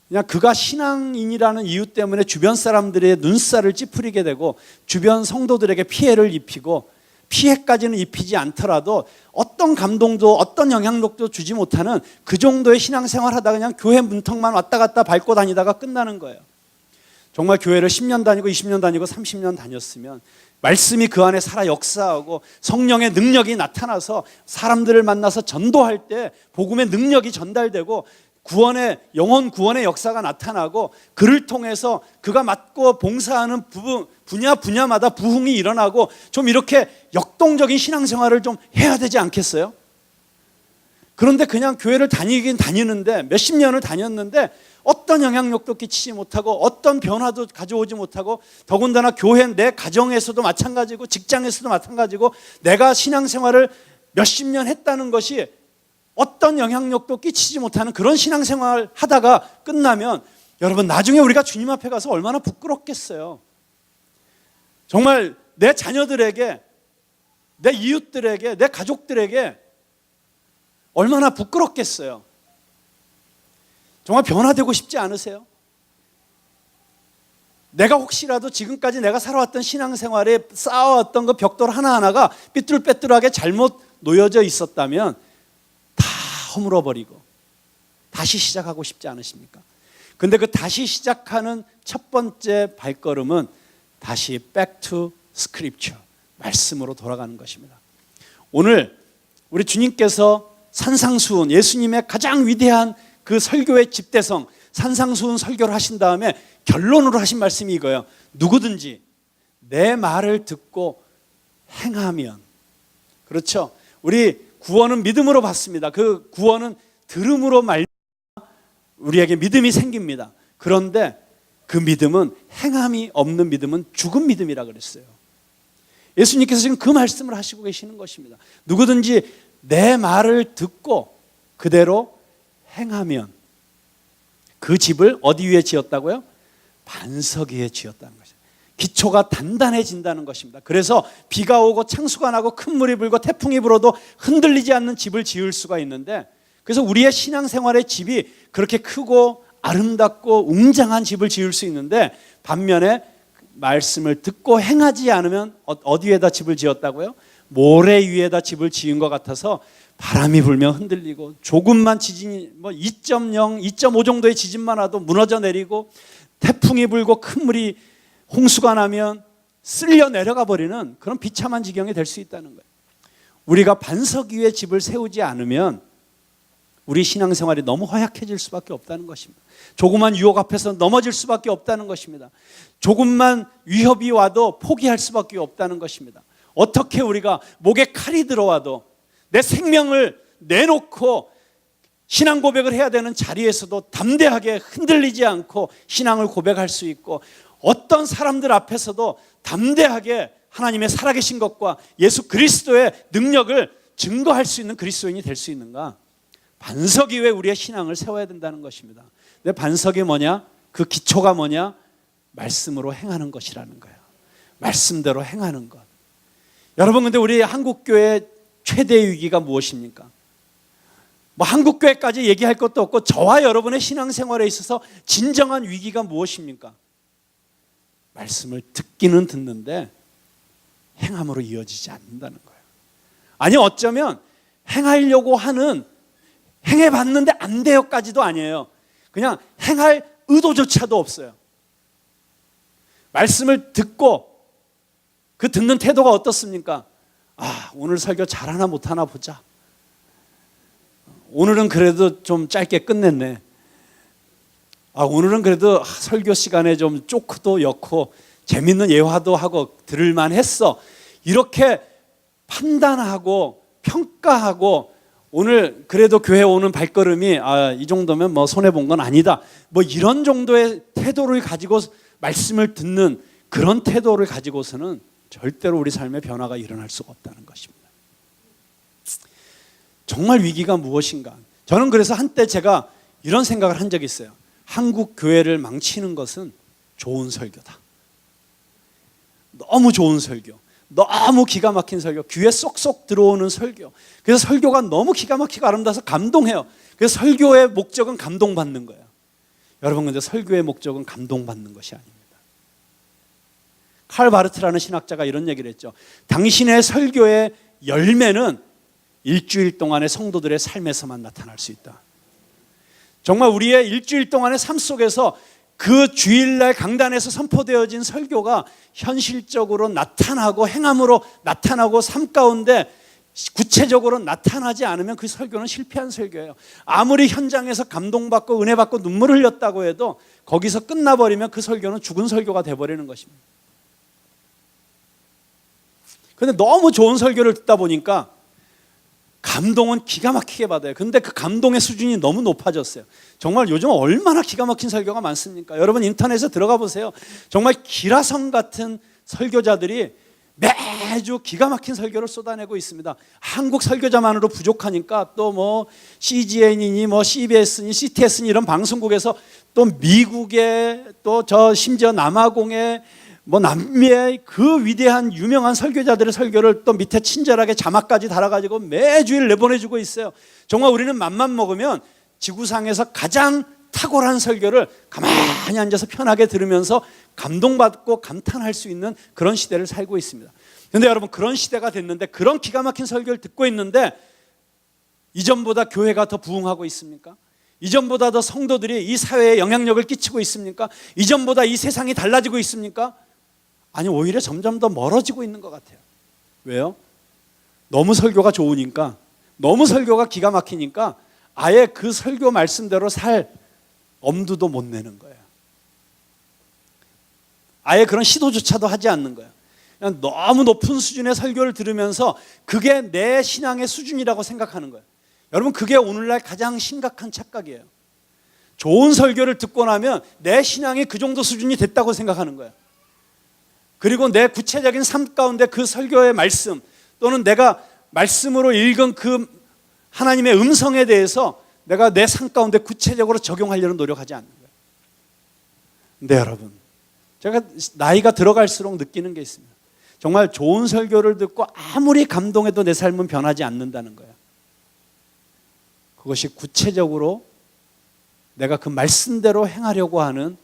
그냥 그가 신앙인이라는 이유 때문에 주변 사람들의 눈살을 찌푸리게 되고 주변 성도들에게 피해를 입히고 피해까지는 입히지 않더라도 어떤 감동도 어떤 영향력도 주지 못하는 그 정도의 신앙생활 하다가 그냥 교회 문턱만 왔다 갔다 밟고 다니다가 끝나는 거예요. 정말 교회를 10년 다니고 20년 다니고 30년 다녔으면 말씀이 그 안에 살아 역사하고 성령의 능력이 나타나서 사람들을 만나서 전도할 때 복음의 능력이 전달되고 영혼 구원의 역사가 나타나고 그를 통해서 그가 맡고 봉사하는 분야마다 부흥이 일어나고 좀 이렇게 역동적인 신앙생활을 좀 해야 되지 않겠어요? 그런데 그냥 교회를 다니긴 다니는데 몇십 년을 다녔는데 어떤 영향력도 끼치지 못하고 어떤 변화도 가져오지 못하고 더군다나 교회 내 가정에서도 마찬가지고 직장에서도 마찬가지고 내가 신앙생활을 몇십 년 했다는 것이 어떤 영향력도 끼치지 못하는 그런 신앙생활 하다가 끝나면 여러분 나중에 우리가 주님 앞에 가서 얼마나 부끄럽겠어요. 정말 내 자녀들에게 내 이웃들에게 내 가족들에게 얼마나 부끄럽겠어요. 정말 변화되고 싶지 않으세요? 내가 혹시라도 지금까지 내가 살아왔던 신앙생활에 쌓아왔던 그 벽돌 하나하나가 삐뚤빼뚤하게 잘못 놓여져 있었다면 다 허물어버리고 다시 시작하고 싶지 않으십니까? 근데 그 다시 시작하는 첫 번째 발걸음은 다시 back to scripture, 말씀으로 돌아가는 것입니다. 오늘 우리 주님께서 산상수훈, 예수님의 가장 위대한 그 설교의 집대성 산상수훈 설교를 하신 다음에 결론으로 하신 말씀이 이거예요. 누구든지 내 말을 듣고 행하면, 그렇죠? 우리 구원은 믿음으로 받습니다. 그 구원은 들음으로 말미암아 우리에게 믿음이 생깁니다. 그런데 그 믿음은, 행함이 없는 믿음은 죽은 믿음이라 그랬어요. 예수님께서 지금 그 말씀을 하시고 계시는 것입니다. 누구든지 내 말을 듣고 그대로 행하면, 그 집을 어디 위에 지었다고요? 반석 위에 지었다는 것이죠. 기초가 단단해진다는 것입니다. 그래서 비가 오고 창수가 나고 큰 물이 불고 태풍이 불어도 흔들리지 않는 집을 지을 수가 있는데, 그래서 우리의 신앙생활의 집이 그렇게 크고 아름답고 웅장한 집을 지을 수 있는데, 반면에 말씀을 듣고 행하지 않으면 어디에다 집을 지었다고요? 모래 위에다 집을 지은 것 같아서 바람이 불면 흔들리고, 조금만 지진이 2.0, 2.5 정도의 지진만 와도 무너져 내리고, 태풍이 불고 큰 물이 홍수가 나면 쓸려 내려가 버리는 그런 비참한 지경이 될 수 있다는 거예요. 우리가 반석 위에 집을 세우지 않으면 우리 신앙생활이 너무 허약해질 수밖에 없다는 것입니다. 조그만 유혹 앞에서 넘어질 수밖에 없다는 것입니다. 조금만 위협이 와도 포기할 수밖에 없다는 것입니다. 어떻게 우리가 목에 칼이 들어와도 내 생명을 내놓고 신앙 고백을 해야 되는 자리에서도 담대하게 흔들리지 않고 신앙을 고백할 수 있고, 어떤 사람들 앞에서도 담대하게 하나님의 살아계신 것과 예수 그리스도의 능력을 증거할 수 있는 그리스도인이 될 수 있는가? 반석 위에 우리의 신앙을 세워야 된다는 것입니다. 근데 반석이 뭐냐? 그 기초가 뭐냐? 말씀으로 행하는 것이라는 거예요. 말씀대로 행하는 것. 여러분, 근데 우리 한국교회의 최대의 위기가 무엇입니까? 한국교회까지 얘기할 것도 없고, 저와 여러분의 신앙생활에 있어서 진정한 위기가 무엇입니까? 말씀을 듣기는 듣는데 행함으로 이어지지 않는다는 거예요. 아니, 어쩌면 행하려고 하는, 행해봤는데 안 돼요까지도 아니에요. 그냥 행할 의도조차도 없어요. 말씀을 듣고 그 듣는 태도가 어떻습니까? 오늘 설교 잘하나 못하나 보자. 오늘은 그래도 좀 짧게 끝냈네. 오늘은 그래도 설교 시간에 좀 쪼크도 엮고 재밌는 예화도 하고 들을만 했어. 이렇게 판단하고 평가하고, 오늘 그래도 교회 오는 발걸음이 이 정도면 손해본 건 아니다, 이런 정도의 태도를 가지고 말씀을 듣는 그런 태도를 가지고서는 절대로 우리 삶의 변화가 일어날 수가 없다는 것입니다. 정말 위기가 무엇인가? 저는 그래서 한때 제가 이런 생각을 한 적이 있어요. 한국 교회를 망치는 것은 좋은 설교다. 너무 좋은 설교, 너무 기가 막힌 설교, 귀에 쏙쏙 들어오는 설교. 그래서 설교가 너무 기가 막히고 아름다워서 감동해요. 그래서 설교의 목적은 감동받는 거예요. 여러분, 근데 설교의 목적은 감동받는 것이 아닙니다. 칼 바르트라는 신학자가 이런 얘기를 했죠. 당신의 설교의 열매는 일주일 동안의 성도들의 삶에서만 나타날 수 있다. 정말 우리의 일주일 동안의 삶 속에서 그 주일날 강단에서 선포되어진 설교가 현실적으로 나타나고 행함으로 나타나고 삶 가운데 구체적으로 나타나지 않으면 그 설교는 실패한 설교예요. 아무리 현장에서 감동받고 은혜받고 눈물을 흘렸다고 해도 거기서 끝나버리면 그 설교는 죽은 설교가 돼버리는 것입니다. 그런데 너무 좋은 설교를 듣다 보니까 감동은 기가 막히게 받아요. 근데 그 감동의 수준이 너무 높아졌어요. 정말 요즘 얼마나 기가 막힌 설교가 많습니까? 여러분 인터넷에 들어가 보세요. 정말 기라성 같은 설교자들이 매주 기가 막힌 설교를 쏟아내고 있습니다. 한국 설교자만으로 부족하니까 또 CGN이니 CBS니 CTS니 이런 방송국에서 또 미국의 또 심지어 남아공의 남미의 그 위대한 유명한 설교자들의 설교를 또 밑에 친절하게 자막까지 달아가지고 매주일 내보내주고 있어요. 정말 우리는 맘만 먹으면 지구상에서 가장 탁월한 설교를 가만히 앉아서 편하게 들으면서 감동받고 감탄할 수 있는 그런 시대를 살고 있습니다. 그런데 여러분, 그런 시대가 됐는데, 그런 기가 막힌 설교를 듣고 있는데 이전보다 교회가 더 부흥하고 있습니까? 이전보다 더 성도들이 이 사회에 영향력을 끼치고 있습니까? 이전보다 이 세상이 달라지고 있습니까? 아니, 오히려 점점 더 멀어지고 있는 것 같아요. 왜요? 너무 설교가 좋으니까, 너무 설교가 기가 막히니까 아예 그 설교 말씀대로 살 엄두도 못 내는 거예요. 아예 그런 시도조차도 하지 않는 거예요. 그냥 너무 높은 수준의 설교를 들으면서 그게 내 신앙의 수준이라고 생각하는 거예요. 여러분, 그게 오늘날 가장 심각한 착각이에요. 좋은 설교를 듣고 나면 내 신앙이 그 정도 수준이 됐다고 생각하는 거예요. 그리고 내 구체적인 삶 가운데 그 설교의 말씀, 또는 내가 말씀으로 읽은 그 하나님의 음성에 대해서 내가 내 삶 가운데 구체적으로 적용하려는 노력하지 않는 거예요. 네, 여러분, 제가 나이가 들어갈수록 느끼는 게 있습니다. 정말 좋은 설교를 듣고 아무리 감동해도 내 삶은 변하지 않는다는 거예요. 그것이 구체적으로 내가 그 말씀대로 행하려고 하는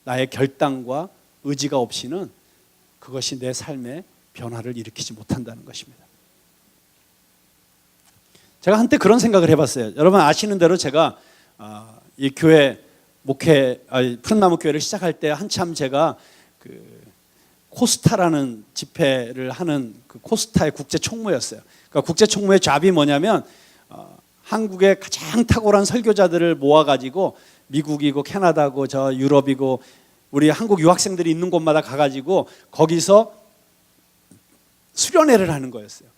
나의 결단과 의지가 없이는 그것이 내 삶에 변화를 일으키지 못한다는 것입니다. 제가 한때 그런 생각을 해봤어요. 여러분 아시는 대로 제가 이 교회 푸른나무 교회를 시작할 때 한참 제가 그 코스타라는 집회를 하는 그 코스타의 국제 총무였어요. 그러니까 국제 총무의 잡이 뭐냐면 한국의 가장 탁월한 설교자들을 모아가지고 미국이고 캐나다고 저 유럽이고 우리 한국 유학생들이 있는 곳마다 가가지고 거기서 수련회를 하는 거였어요.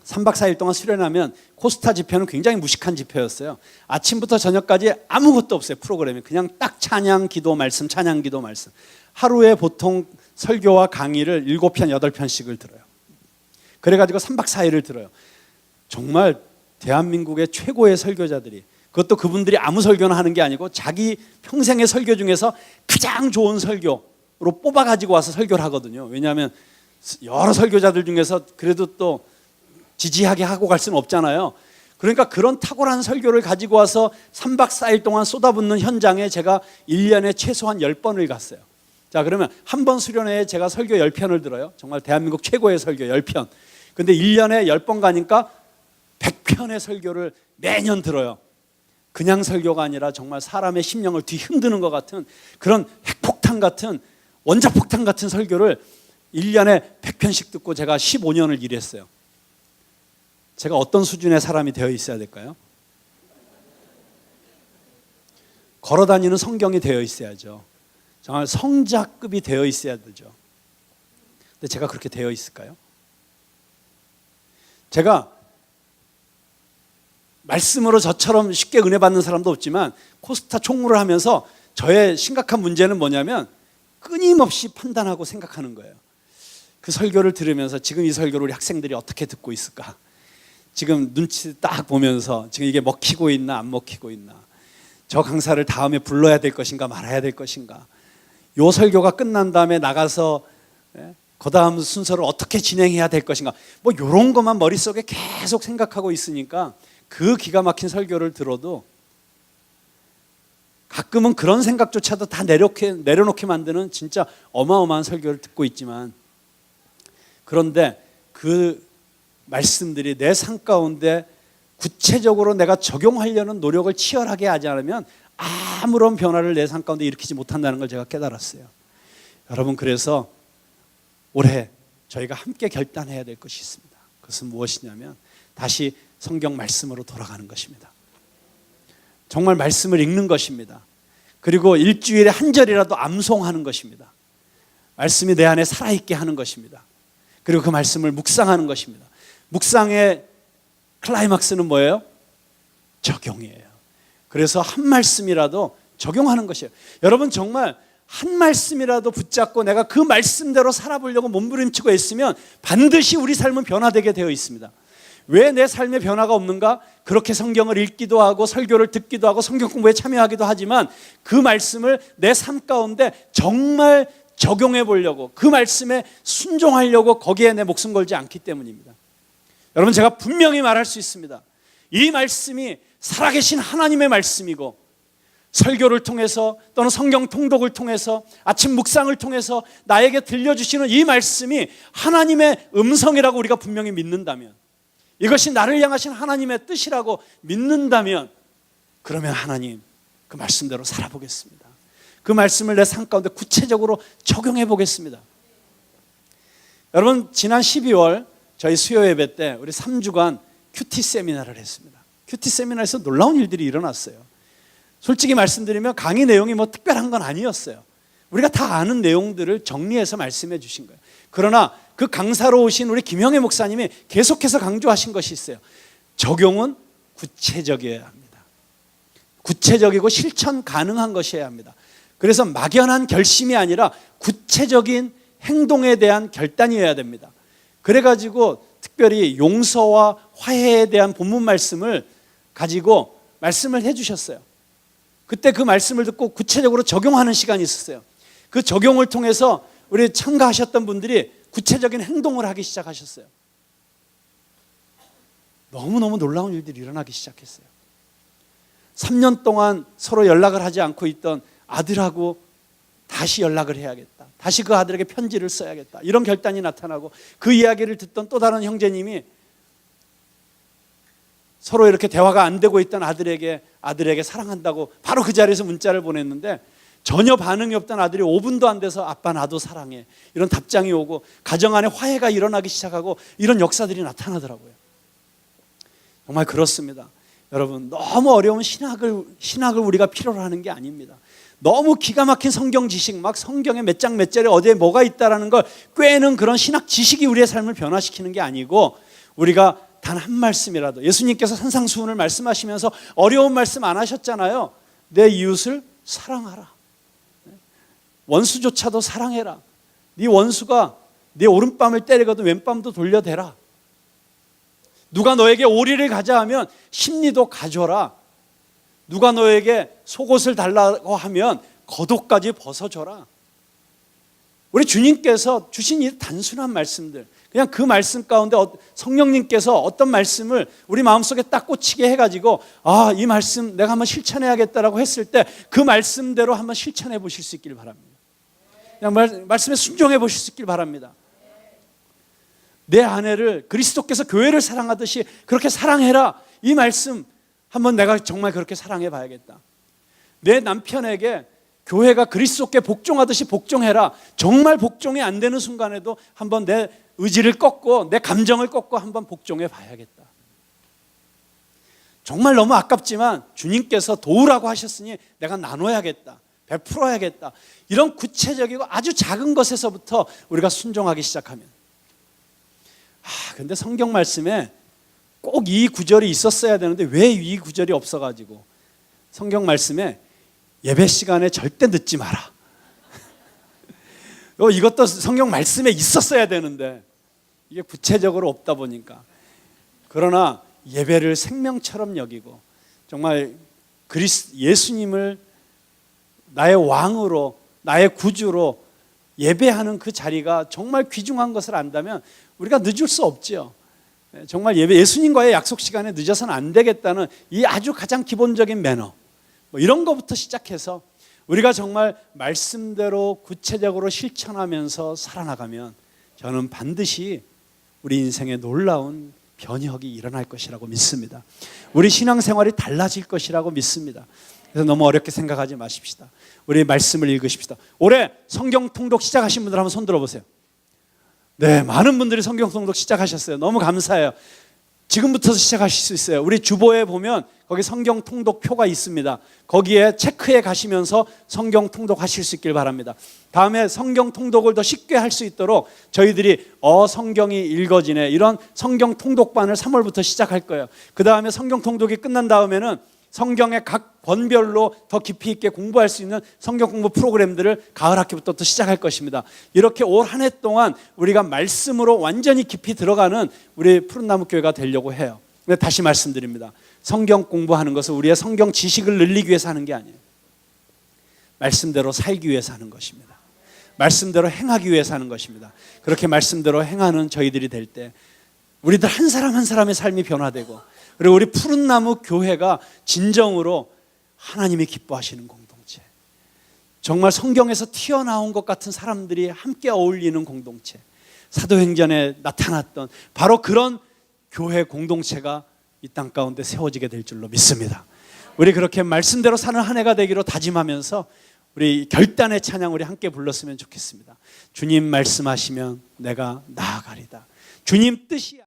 3박 4일 동안 수련하면 코스타 집회는 굉장히 무식한 집회였어요. 아침부터 저녁까지 아무것도 없어요. 프로그램이 그냥 딱 찬양 기도 말씀 찬양 기도 말씀. 하루에 보통 설교와 강의를 7편 8편씩을 들어요. 그래가지고 3박 4일을 들어요. 정말 대한민국의 최고의 설교자들이, 그것도 그분들이 아무 설교나 하는 게 아니고 자기 평생의 설교 중에서 가장 좋은 설교로 뽑아가지고 와서 설교를 하거든요. 왜냐하면 여러 설교자들 중에서 그래도 또 지지하게 하고 갈 수는 없잖아요. 그러니까 그런 탁월한 설교를 가지고 와서 3박 4일 동안 쏟아붓는 현장에 제가 1년에 최소한 10번을 갔어요. 자, 그러면 한 번 수련회에 제가 설교 10편을 들어요. 정말 대한민국 최고의 설교 10편. 근데 1년에 10번 가니까 100편의 설교를 매년 들어요. 그냥 설교가 아니라 정말 사람의 심령을 뒤흔드는 것 같은 그런 핵폭탄 같은 원자폭탄 같은 설교를 1년에 100편씩 듣고 제가 15년을 일했어요. 제가 어떤 수준의 사람이 되어 있어야 될까요? 걸어다니는 성경이 되어 있어야죠. 정말 성자급이 되어 있어야 되죠. 근데 제가 그렇게 되어 있을까요? 제가 말씀으로 저처럼 쉽게 은혜 받는 사람도 없지만 코스타 총무를 하면서 저의 심각한 문제는 뭐냐면 끊임없이 판단하고 생각하는 거예요. 그 설교를 들으면서 지금 이 설교를 우리 학생들이 어떻게 듣고 있을까? 지금 눈치 딱 보면서 지금 이게 먹히고 있나 안 먹히고 있나? 저 강사를 다음에 불러야 될 것인가 말아야 될 것인가? 요 설교가 끝난 다음에 나가서 그 다음 순서를 어떻게 진행해야 될 것인가? 뭐 이런 것만 머릿속에 계속 생각하고 있으니까 그 기가 막힌 설교를 들어도 가끔은 그런 생각조차도 다 내려놓게 만드는 진짜 어마어마한 설교를 듣고 있지만, 그런데 그 말씀들이 내 삶 가운데 구체적으로 내가 적용하려는 노력을 치열하게 하지 않으면 아무런 변화를 내 삶 가운데 일으키지 못한다는 걸 제가 깨달았어요. 여러분, 그래서 올해 저희가 함께 결단해야 될 것이 있습니다. 그것은 무엇이냐면 다시 성경 말씀으로 돌아가는 것입니다. 정말 말씀을 읽는 것입니다. 그리고 일주일에 한 절이라도 암송하는 것입니다. 말씀이 내 안에 살아있게 하는 것입니다. 그리고 그 말씀을 묵상하는 것입니다. 묵상의 클라이막스는 뭐예요? 적용이에요. 그래서 한 말씀이라도 적용하는 것이에요. 여러분, 정말 한 말씀이라도 붙잡고 내가 그 말씀대로 살아보려고 몸부림치고 있으면 반드시 우리 삶은 변화되게 되어 있습니다. 왜 내 삶에 변화가 없는가? 그렇게 성경을 읽기도 하고 설교를 듣기도 하고 성경 공부에 참여하기도 하지만 그 말씀을 내 삶 가운데 정말 적용해 보려고, 그 말씀에 순종하려고 거기에 내 목숨 걸지 않기 때문입니다. 여러분, 제가 분명히 말할 수 있습니다. 이 말씀이 살아계신 하나님의 말씀이고, 설교를 통해서 또는 성경 통독을 통해서 아침 묵상을 통해서 나에게 들려주시는 이 말씀이 하나님의 음성이라고 우리가 분명히 믿는다면, 이것이 나를 향하신 하나님의 뜻이라고 믿는다면, 그러면 하나님, 그 말씀대로 살아보겠습니다. 그 말씀을 내 삶 가운데 구체적으로 적용해 보겠습니다. 여러분, 지난 12월 저희 수요 예배 때 우리 3주간 큐티 세미나를 했습니다. 큐티 세미나에서 놀라운 일들이 일어났어요. 솔직히 말씀드리면 강의 내용이 뭐 특별한 건 아니었어요. 우리가 다 아는 내용들을 정리해서 말씀해 주신 거예요. 그러나 그 강사로 오신 우리 김영애 목사님이 계속해서 강조하신 것이 있어요. 적용은 구체적이어야 합니다. 구체적이고 실천 가능한 것이어야 합니다. 그래서 막연한 결심이 아니라 구체적인 행동에 대한 결단이어야 됩니다. 그래가지고 특별히 용서와 화해에 대한 본문 말씀을 가지고 말씀을 해주셨어요. 그때 그 말씀을 듣고 구체적으로 적용하는 시간이 있었어요. 그 적용을 통해서 우리 참가하셨던 분들이 구체적인 행동을 하기 시작하셨어요. 너무너무 놀라운 일들이 일어나기 시작했어요. 3년 동안 서로 연락을 하지 않고 있던 아들하고 다시 연락을 해야겠다. 다시 그 아들에게 편지를 써야겠다. 이런 결단이 나타나고 그 이야기를 듣던 또 다른 형제님이 서로 이렇게 대화가 안 되고 있던 아들에게 사랑한다고 바로 그 자리에서 문자를 보냈는데 전혀 반응이 없던 아들이 5분도 안 돼서 아빠 나도 사랑해. 이런 답장이 오고 가정 안에 화해가 일어나기 시작하고 이런 역사들이 나타나더라고요. 정말 그렇습니다. 여러분 너무 어려운 신학을 우리가 필요로 하는 게 아닙니다. 너무 기가 막힌 성경 지식 막 성경에 몇 장 몇 절에 어디에 뭐가 있다라는 걸 꿰는 그런 신학 지식이 우리의 삶을 변화시키는 게 아니고 우리가 단 한 말씀이라도 예수님께서 산상수훈을 말씀하시면서 어려운 말씀 안 하셨잖아요. 내 이웃을 사랑하라. 원수조차도 사랑해라. 네 원수가 네 오른뺨을 때리거든 왼뺨도 돌려대라. 누가 너에게 오리를 가자 하면 십리도 가져라. 누가 너에게 속옷을 달라고 하면 겉옷까지 벗어줘라. 우리 주님께서 주신 이 단순한 말씀들, 그냥 그 말씀 가운데 성령님께서 어떤 말씀을 우리 마음속에 딱 꽂히게 해가지고 이 말씀 내가 한번 실천해야겠다라고 했을 때 그 말씀대로 한번 실천해 보실 수 있길 바랍니다. 그냥 말씀에 순종해 보실 수 있길 바랍니다. 내 아내를 그리스도께서 교회를 사랑하듯이 그렇게 사랑해라. 이 말씀 한번 내가 정말 그렇게 사랑해 봐야겠다. 내 남편에게 교회가 그리스도께 복종하듯이 복종해라. 정말 복종이 안 되는 순간에도 한번 내 의지를 꺾고 내 감정을 꺾고 한번 복종해 봐야겠다. 정말 너무 아깝지만 주님께서 도우라고 하셨으니 내가 나눠야겠다. 베풀어야겠다. 이런 구체적이고 아주 작은 것에서부터 우리가 순종하기 시작하면 근데 성경 말씀에 꼭 이 구절이 있었어야 되는데 왜 이 구절이 없어가지고 성경 말씀에 예배 시간에 절대 늦지 마라. 이것도 성경 말씀에 있었어야 되는데 이게 구체적으로 없다 보니까 그러나 예배를 생명처럼 여기고 정말 예수님을 나의 왕으로 나의 구주로 예배하는 그 자리가 정말 귀중한 것을 안다면 우리가 늦을 수 없죠. 정말 예수님과의 약속 시간에 늦어서는 안 되겠다는 이 아주 가장 기본적인 매너 이런 것부터 시작해서 우리가 정말 말씀대로 구체적으로 실천하면서 살아나가면 저는 반드시 우리 인생에 놀라운 변혁이 일어날 것이라고 믿습니다. 우리 신앙생활이 달라질 것이라고 믿습니다. 그래서 너무 어렵게 생각하지 마십시다. 우리 말씀을 읽으십시다. 올해 성경 통독 시작하신 분들 한번 손 들어보세요. 네, 많은 분들이 성경 통독 시작하셨어요. 너무 감사해요. 지금부터 시작하실 수 있어요. 우리 주보에 보면 거기 성경 통독 표가 있습니다. 거기에 체크해 가시면서 성경 통독하실 수 있길 바랍니다. 다음에 성경 통독을 더 쉽게 할 수 있도록 저희들이 성경이 읽어지네 이런 성경 통독반을 3월부터 시작할 거예요. 그 다음에 성경 통독이 끝난 다음에는 성경의 각 번별로 더 깊이 있게 공부할 수 있는 성경 공부 프로그램들을 가을 학기부터 또 시작할 것입니다. 이렇게 올 한 해 동안 우리가 말씀으로 완전히 깊이 들어가는 우리 푸른나무 교회가 되려고 해요. 근데 다시 말씀드립니다. 성경 공부하는 것은 우리의 성경 지식을 늘리기 위해서 하는 게 아니에요. 말씀대로 살기 위해서 하는 것입니다. 말씀대로 행하기 위해서 하는 것입니다. 그렇게 말씀대로 행하는 저희들이 될 때 우리들 한 사람 한 사람의 삶이 변화되고 그리고 우리 푸른나무 교회가 진정으로 하나님이 기뻐하시는 공동체, 정말 성경에서 튀어나온 것 같은 사람들이 함께 어울리는 공동체, 사도행전에 나타났던 바로 그런 교회 공동체가 이 땅 가운데 세워지게 될 줄로 믿습니다. 우리 그렇게 말씀대로 사는 한 해가 되기로 다짐하면서 우리 결단의 찬양 우리 함께 불렀으면 좋겠습니다. 주님 말씀하시면 내가 나아가리다. 주님 뜻이